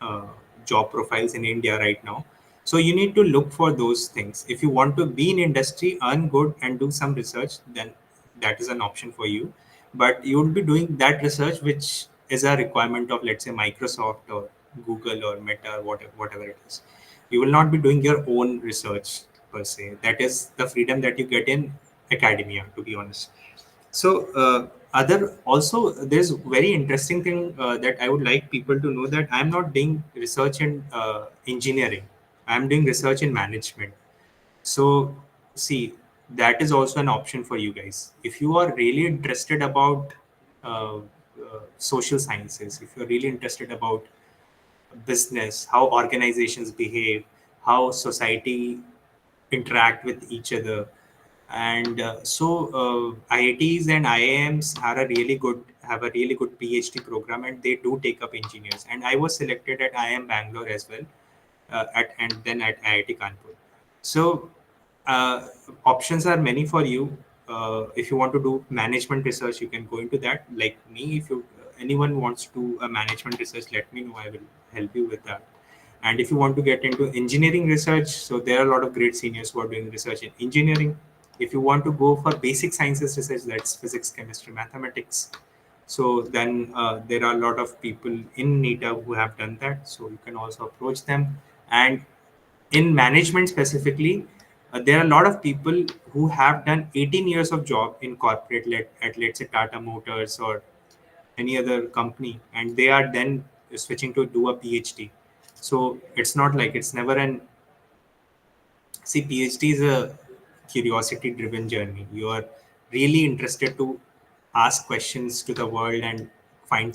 uh, job profiles in India right now. So you need to look for those things. If you want to be in industry, earn good and do some research, then that is an option for you. But you will be doing that research which is a requirement of, let's say, Microsoft or Google or Meta, whatever it is. You will not be doing your own research per se. That is the freedom that you get in academia, to be honest. So other also, there's very interesting thing that I would like people to know, that I'm not doing research in engineering. I'm doing research in management. So see, that is also an option for you guys. If you are really interested about social sciences, if you're really interested about business, how organizations behave, how society interact with each other, and IITs and IIMs are a really good have a really good PhD program, and they do take up engineers. And I was selected at IIM Bangalore as well, at and then at IIT Kanpur. So uh, options are many for you. If you want to do management research, you can go into that. Like me, if you anyone wants to do a management research, let me know. I will help you with that. And if you want to get into engineering research, so there are a lot of great seniors who are doing research in engineering. If you want to go for basic sciences research, that's physics, chemistry, mathematics. So then there are a lot of people in NITA who have done that. So you can also approach them. And in management specifically, there are a lot of people who have done 18 years of job in corporate, at let's say Tata Motors or any other company, and they are then switching to do a PhD. So it's not like it's never an see, PhD is a curiosity driven journey. You are really interested to ask questions to the world and find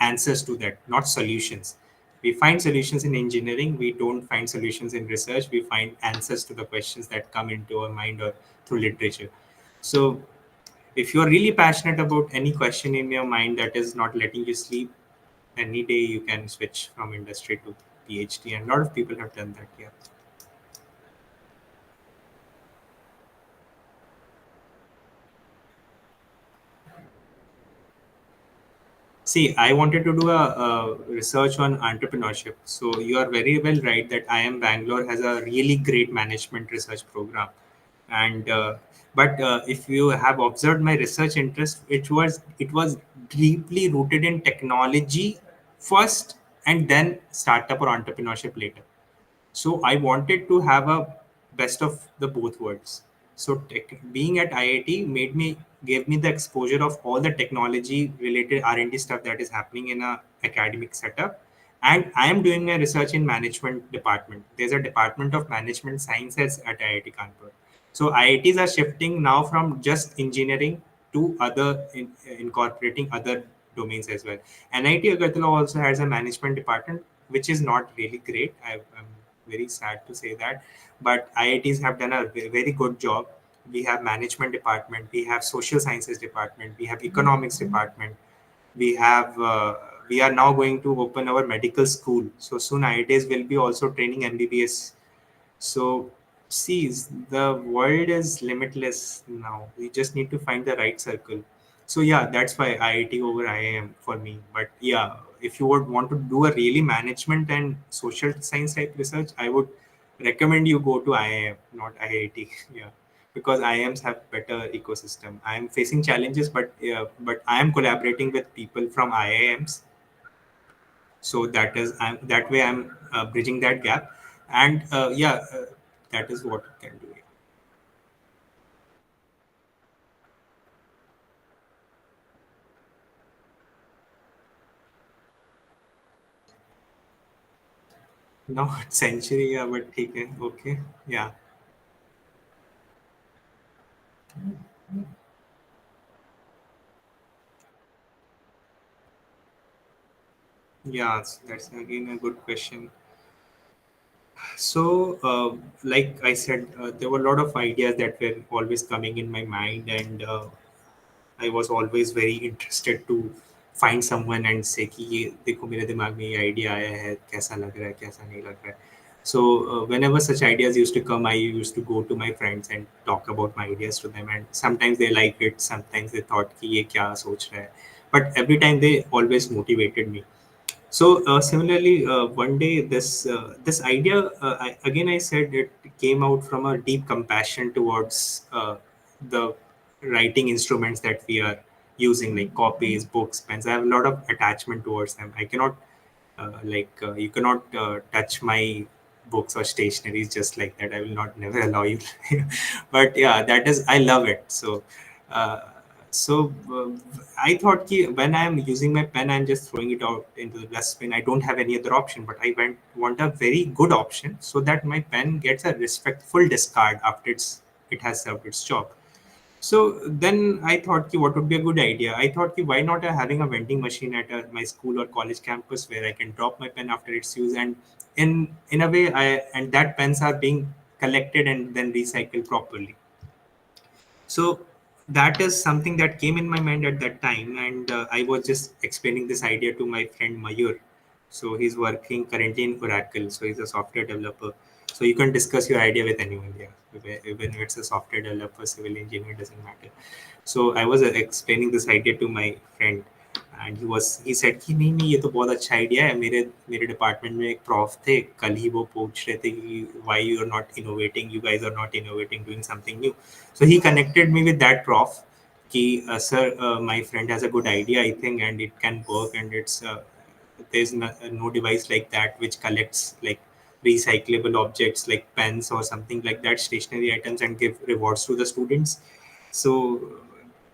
answers to that, not solutions. We find solutions in engineering, we don't find solutions in research. We find answers to the questions that come into our mind or through literature. So if you're really passionate about any question in your mind that is not letting you sleep, any day you can switch from industry to PhD, and a lot of people have done that. Yeah. See, I wanted to do a research on entrepreneurship. So you are very well right that IIM Bangalore has a really great management research program. And but if you have observed my research interest, it was deeply rooted in technology first, and then startup or entrepreneurship later. So I wanted to have a best of the both worlds. So being at IIT gave me the exposure of all the technology related R&D stuff that is happening in a academic setup. And I am doing my research in management department. There's a department of management sciences at IIT Kanpur. So IITs are shifting now from just engineering to incorporating other domains as well. NIT Agartala also has a management department, which is not really great. I'm very sad to say that, but IITs have done a very good job. We have management department, we have social sciences department, we have economics department, we have we are now going to open our medical school. So soon IITs will be also training MBBS. So, see, the world is limitless now. We just need to find the right circle. So, yeah, that's why IIT over IIM for me. But yeah, if you would want to do a really management and social science type research, I would recommend you go to IIM, not IIT. Yeah, because IIMs have better ecosystem. I am facing challenges, but yeah, but I am collaborating with people from IIMs, so that way I'm bridging that gap. And that is what you can do. Not century, yeah, but okay, okay, yeah, yeah, that's again a good question. So like I said, there were a lot of ideas that were always coming in my mind, and I was always very interested to find someone and say कि ये देखो मेरे दिमाग में ये idea आया है, कैसा लग रहा है, कैसा नहीं लग रहा है. So whenever such ideas used to come, I used to go to my friends and talk about my ideas to them, and sometimes they liked it, sometimes they thought कि ये क्या सोच रहा है, but every time they always motivated me. So similarly, one day this idea, again I said it came out from a deep compassion towards the writing instruments that we are using, like copies, books, pens. I have a lot of attachment towards them. I cannot you cannot touch my books or stationaries just like that. I will not never allow you. But yeah, that is, I love it. Uh, so I thought ki when I am using my pen, I'm just throwing it out into the dustbin. I don't have any other option, but I want a very good option so that my pen gets a respectful discard after it has served its job. So then I thought, ki, what would be a good idea? I thought, ki, why not having a vending machine at my school or college campus where I can drop my pen after its use, and in a way, and that pens are being collected and then recycled properly. So that is something that came in my mind at that time, and I was just explaining this idea to my friend Mayur. So he's working currently in Oracle, so he's a software developer. So you can discuss your idea with anyone. Yeah, even if it's a software developer, civil engineer, doesn't matter. So I was explaining this idea to my friend, and he said कि नहीं नहीं, ये तो बहुत अच्छा idea है. मेरे मेरे डिपार्टमेंट में एक प्रॉफ थे, कल ही वो पूछ रहे थे कि why you are not innovating, you guys are not innovating, doing something new. So he connected me with that prof कि sir, my friend has a good idea, I think, and it can work, and there's no device like that which collects like recyclable objects like pens or something like that, stationary items, and give rewards to the students. So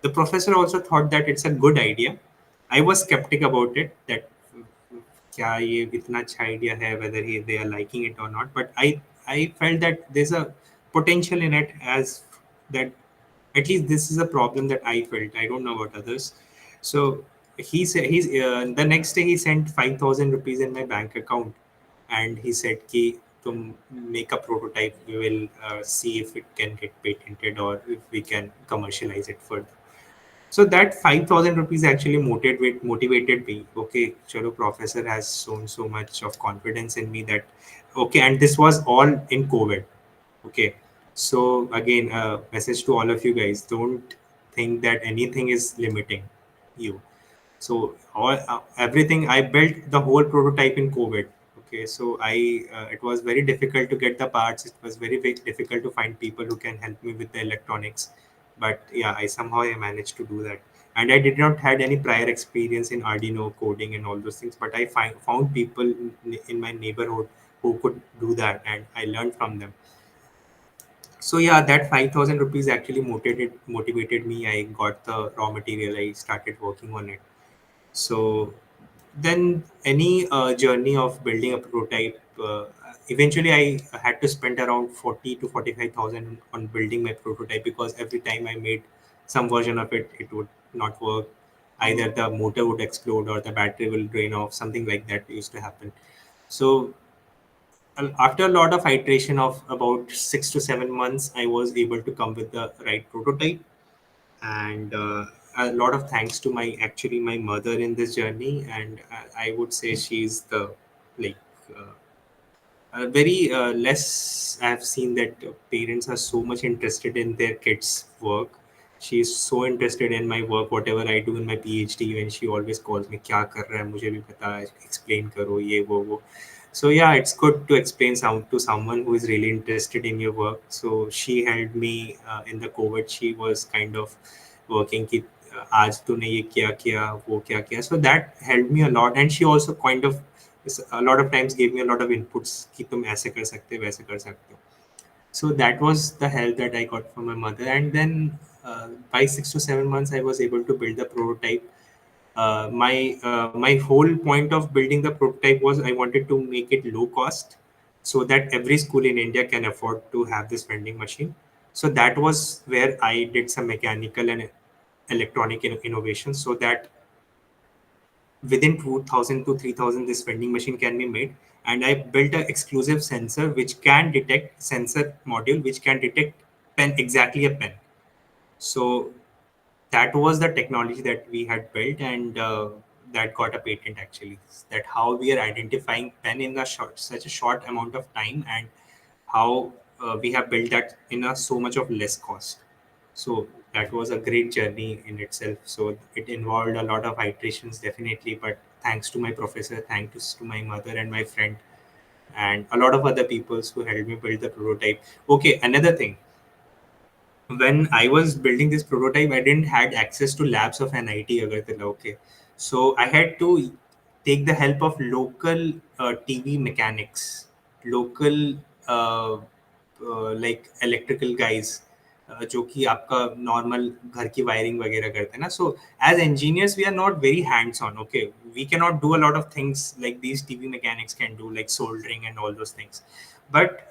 the professor also thought that it's a good idea. I was skeptic about it, that क्या ये इतना अच्छा idea है, whether they are liking it or not. But I felt that there's a potential in it, as that at least this is a problem that I felt. I don't know about others. So he said the next day he sent 5,000 rupees in my bank account, and he said कि तुम make a prototype, we will see if it can get patented or if we can commercialize it further. So that 5,000 rupees actually motivated me. Okay, chalo, professor has shown so much of confidence in me that okay, and this was all in COVID. Okay, so again, message to all of you guys: don't think that anything is limiting you. So everything I built the whole prototype in COVID. Okay, so it was very difficult to get the parts. It was very difficult to find people who can help me with the electronics. But yeah, I managed to do that. And I did not had any prior experience in Arduino coding and all those things. But I found people in my neighborhood who could do that, and I learned from them. So yeah, that 5,000 rupees actually motivated me. I got the raw material. I started working on it. So then any journey of building a prototype, eventually I had to spend around 40 to 45,000 on building my prototype, because every time I made some version of it, it would not work. Either the motor would explode or the battery will drain off, something like that used to happen. So after a lot of iteration of about 6 to 7 months, I was able to come with the right prototype. And a lot of thanks to my mother in this journey. And I would say she's the like uh, very less. I've seen that parents are so much interested in their kids work. She's so interested in my work, whatever I do in my PhD, when she always calls me, क्या कर रहा है, मुझे भी पता है, explain करो ये वो. So yeah, it's good to explain to someone who is really interested in your work. So she helped me in the COVID. She was kind of working कि आज तूने ये क्या किया, वो क्या किया. So that helped me a lot. And she also kind of a lot of times gave me a lot of inputs कि तुम ऐसे कर सकते हो, वैसे कर सकते हो. So that was the help that I got from my mother. And then by 6 to 7 months, I was able to build the prototype. My whole point of building the prototype was I wanted to make it low cost, so that every school in India can afford to have this vending machine. So that was where I did some mechanical and electronic innovation, so that within 2000 to 3000 this vending machine can be made. And I built an exclusive sensor module which can detect exactly a pen. So that was the technology that we had built, and that got a patent actually. That how we are identifying pen in such a short amount of time, and how we have built that in a so much of less cost. So that was a great journey in itself. So it involved a lot of iterations, definitely, but thanks to my professor, thanks to my mother and my friend, and a lot of other people who helped me build the prototype. Okay, another thing, when I was building this prototype, I didn't had access to labs of NIT Agartala. Okay, so I had to take the help of local TV mechanics, local like electrical guys, जो कि आपका normal घर की wiring वगैरह करते हैं ना. So as engineers we are not very hands on. Okay, we cannot do a lot of things like these TV mechanics can do, like soldering and all those things. But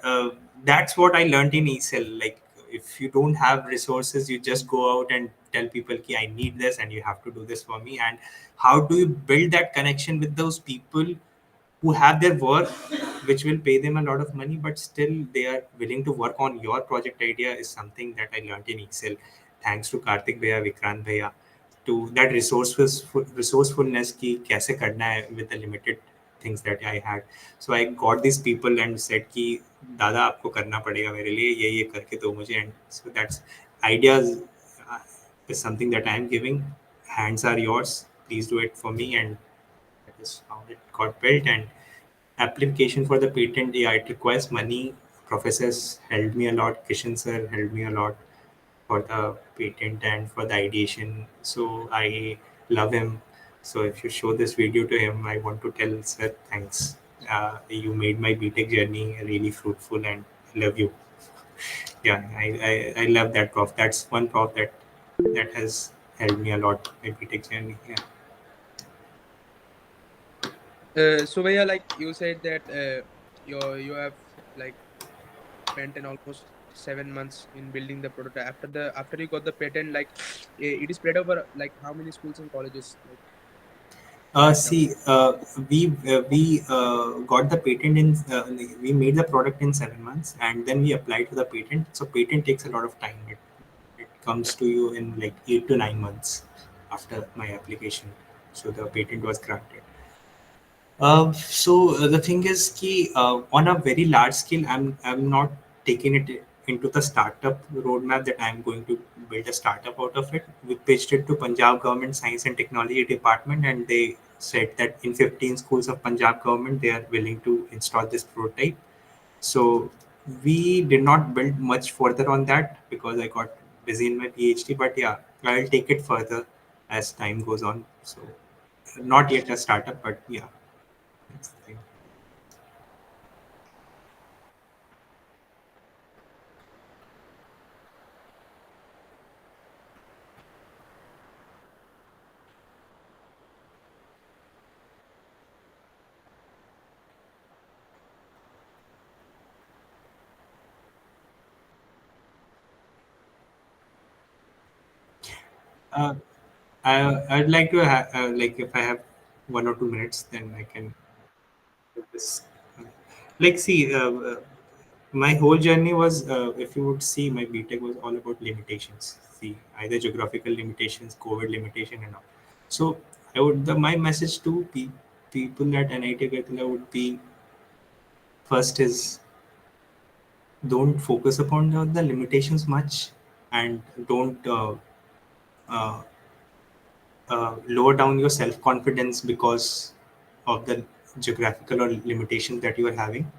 that's what I learned in ECEL. Like, if you don't have resources, you just go out and tell people ki I need this and you have to do this for me. And how do you build that connection with those people who have their work which will pay them a lot of money, but still they are willing to work on your project idea, is something that I learned in Excel. Thanks to Karthik Bhaiya, Vikrant Bhaiya, to that resourcefulness ki kaise karna hai with the limited things that I had. So I got these people and said कि दादा आपको करना पड़ेगा मेरे लिए, ये करके दो मुझे. And so that's ideas uh, is something that I am giving. Hands are yours. Please do it for me. And that is how it got built. And application for the patent, yeah, it requires money. Professors helped me a lot. Kishan sir helped me a lot for the patent and for the ideation. So I love him. So if you show this video to him, I want to tell sir thanks. You made my BTech journey really fruitful, and I love you. Yeah, I love that prof. That's one prof that has helped me a lot my BTech journey. Yeah. So Bhaiya, like you said that you have like spent an almost 7 months in building the prototype. After you got the patent, like it is spread over like how many schools and colleges like right now? See, we got the patent in. We made the product in 7 months, and then we applied for the patent. So patent takes a lot of time. It comes to you in like 8 to 9 months after my application. So the patent was granted. So the thing is, ki, on a very large scale, I'm not taking it into the startup roadmap that I'm going to build a startup out of it. We pitched it to Punjab Government Science and Technology Department, and they said that in 15 schools of Punjab government, they are willing to install this prototype. So we did not build much further on that because I got busy in my PhD. But yeah, I'll take it further as time goes on. So not yet a startup, but yeah, that's the thing. Uh, I'd like to have, like, if I have 1 or 2 minutes, then I can do this. Like, see, my whole journey was, if you would see, my BTech was all about limitations. See, either geographical limitations, COVID limitation, and all. So, my message to people at NIT Gartala would be, first is, don't focus upon the limitations much, and don't uh, lower down your self confidence because of the geographical or limitations that you are having.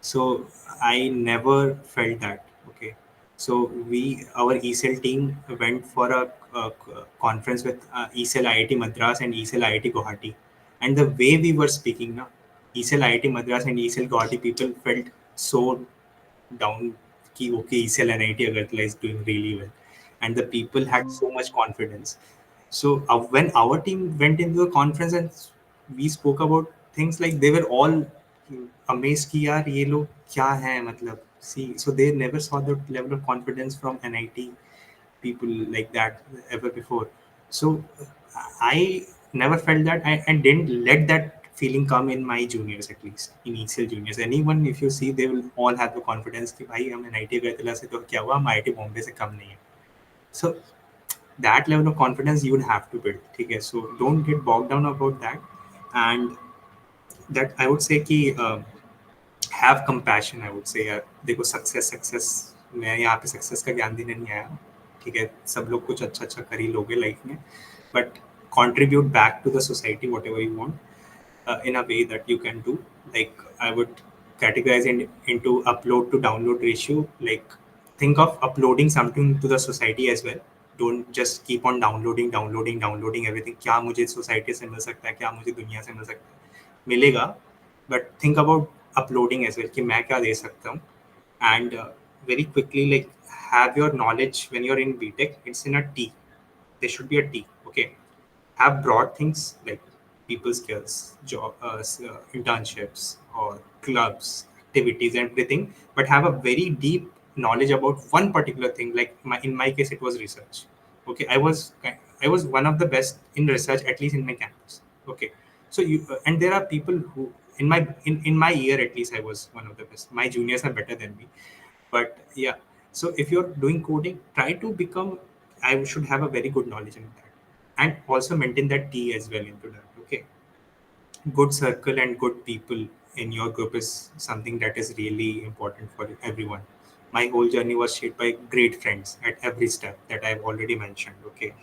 So I never felt that. Okay. So our ECEL team went for a conference with ECEL IIT Madras and ECEL IIT Guwahati. And the way we were speaking now, ECEL IIT Madras and ECEL Guwahati people felt so down कि okay, ECEL and IIT Agartala is doing really well. And the people had so much confidence. So when our team went into the conference and we spoke about things, like they were all amazed कि यार ये लोग क्या है मतलब. See, so they never saw the level of confidence from NIT people like that ever before. So I never felt that. I didn't let that feeling come in my juniors, at least in ECL juniors. Anyone, if you see, they will all have the confidence कि भाई हम NIT गए से तो क्या हुआ, हम IIT Bombay से कम नहीं है. So that level of confidence you would have to build. Okay, so don't get bogged down about that. And that I would say कि have compassion. I would say यार देखो, सक्सेस मैं यहाँ पे सक्सेस का ज्ञान देने नहीं आया. ठीक है, सब लोग कुछ अच्छा अच्छा कर ही लोगे लाइफ में, but contribute back to the society whatever you want in a way that you can do. Like I would categorize into upload to download ratio. Like think of uploading something to the society as well. Don't just keep on downloading everything. क्या मुझे society से मिल सकता है, क्या मुझे दुनिया से मिल सकता है, मिलेगा. But think about uploading as well कि मैं क्या दे सकता हूँ. And very quickly, like have your knowledge when you're in BTech. It's in a T. There should be a T. Okay, have broad things like people skills, job, internships, or clubs, activities, and everything, but have a very deep knowledge about one particular thing. Like in my case, it was research. Okay, I was one of the best in research, at least in my campus. Okay, so and there are people who in my year at least I was one of the best. My juniors are better than me, but yeah. So if you're doing coding, try to become. I should have a very good knowledge in that, and also maintain that T as well into that. Okay, good circle and good people in your group is something that is really important for everyone. My whole journey was shaped by great friends at every step that I've already mentioned. Okay,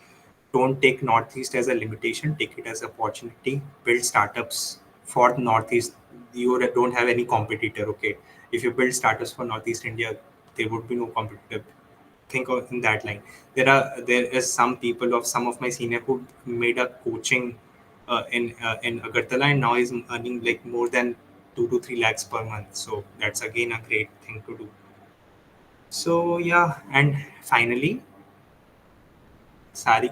don't take Northeast as a limitation. Take it as an opportunity. Build startups for Northeast. You don't have any competitor. Okay, if you build startups for Northeast India, there would be no competitor. Think of in that line. There is some people of some of my senior who made a coaching in Agartala, and now is earning like more than 2 to 3 lakhs per month. So that's again a great thing to do. So yeah, and finally सारी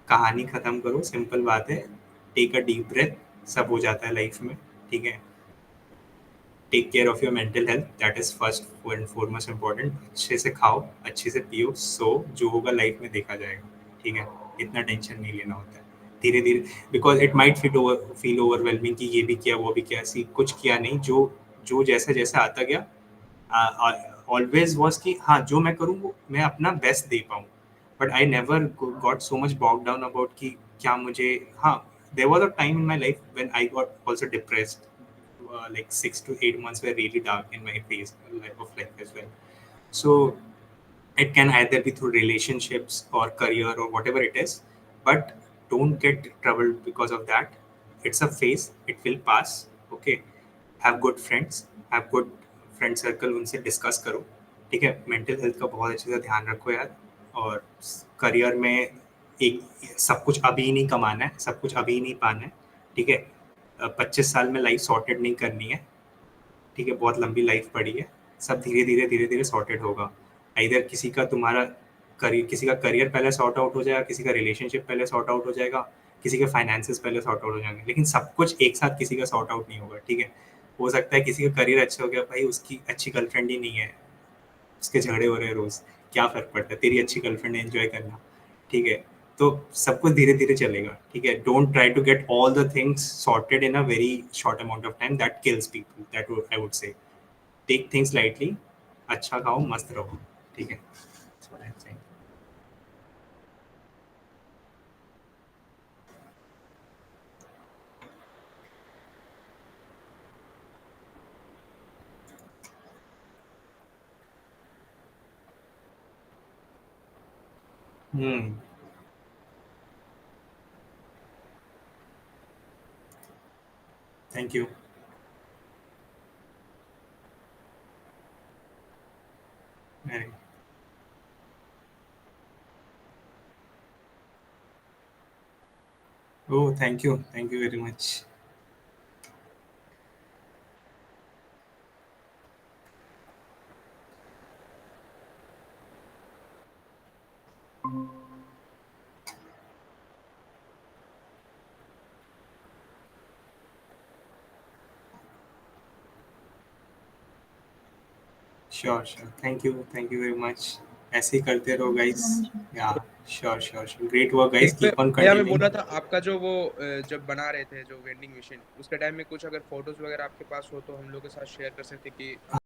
कहानी खत्म करो. Simple बात है. Take a deep breath. सब हो जाता है लाइफ में. ठीक है. Take care of your mental health. That is first and foremost important. अच्छे से खाओ, अच्छे से पियो, सो जो होगा लाइफ में देखा जाएगा. ठीक है. इतना टेंशन नहीं लेना होता है. धीरे धीरे, because it might feel overwhelming कि ये भी किया वो भी किया. सी कुछ किया नहीं. जो जो जैसा जैसा आता गया, ऑलवेज वॉज कि हाँ जो मैं करूँ वो मैं अपना बेस्ट दे पाऊँ. But I never got so much bog down about कि क्या मुझे. हाँ, there was a time in my life when I got also depressed. Like 6 to 8 months were really dark in my phase of life as well. So it can either be through relationships or career or whatever it is, but don't get troubled because of that. It's a phase. It will pass. Okay. Have good friends. Have good friend circle. उनसे discuss करो. ठीक है. Mental health का बहुत अच्छे से ध्यान रखो यार. और करियर में एक सब कुछ अभी नहीं कमाना है. सब कुछ अभी नहीं पाना है. ठीक है. 25 साल में लाइफ सॉर्टेड नहीं करनी है. ठीक है. बहुत लंबी लाइफ पड़ी है. सब धीरे धीरे सॉर्टेड होगा. इधर किसी का करियर पहले सॉर्ट आउट हो जाएगा, किसी का रिलेशनशिप पहले सॉर्ट आउट हो जाएगा, किसी के फाइनेंसेस पहले सॉर्ट आउट हो जाएंगे. लेकिन सब कुछ एक साथ किसी का सॉर्ट आउट नहीं होगा. ठीक है. हो सकता है किसी का करियर अच्छा हो गया, भाई उसकी अच्छी गर्लफ्रेंड ही नहीं है, उसके झगड़े हो रहे रोज. क्या फर्क पड़ता है, तेरी अच्छी गर्लफ्रेंड एंजॉय करना. ठीक है. तो सब कुछ धीरे धीरे चलेगा. ठीक है. Don't try to get all the things sorted in a very short amount of time. That kills people. That I would say. Take things lightly. अच्छा खाओ, मस्त रहो. ठीक है. That's what I'm saying. Hmm. Thank you. Very. Oh, thank you. Thank you very much. Sure, sure. Thank you. Thank you very much. ऐसे ही करते रहो Thank you guys. so much. Yeah, sure, sure, sure. Great work guys. एक Keep on भैया मैं बोल continuing. रहा था आपका जो वो जब बना रहे थे जो वेंडिंग मशीन, उसके टाइम में कुछ अगर फोटोज वगैरह आपके पास हो तो हम लोग के साथ शेयर कर सकते कि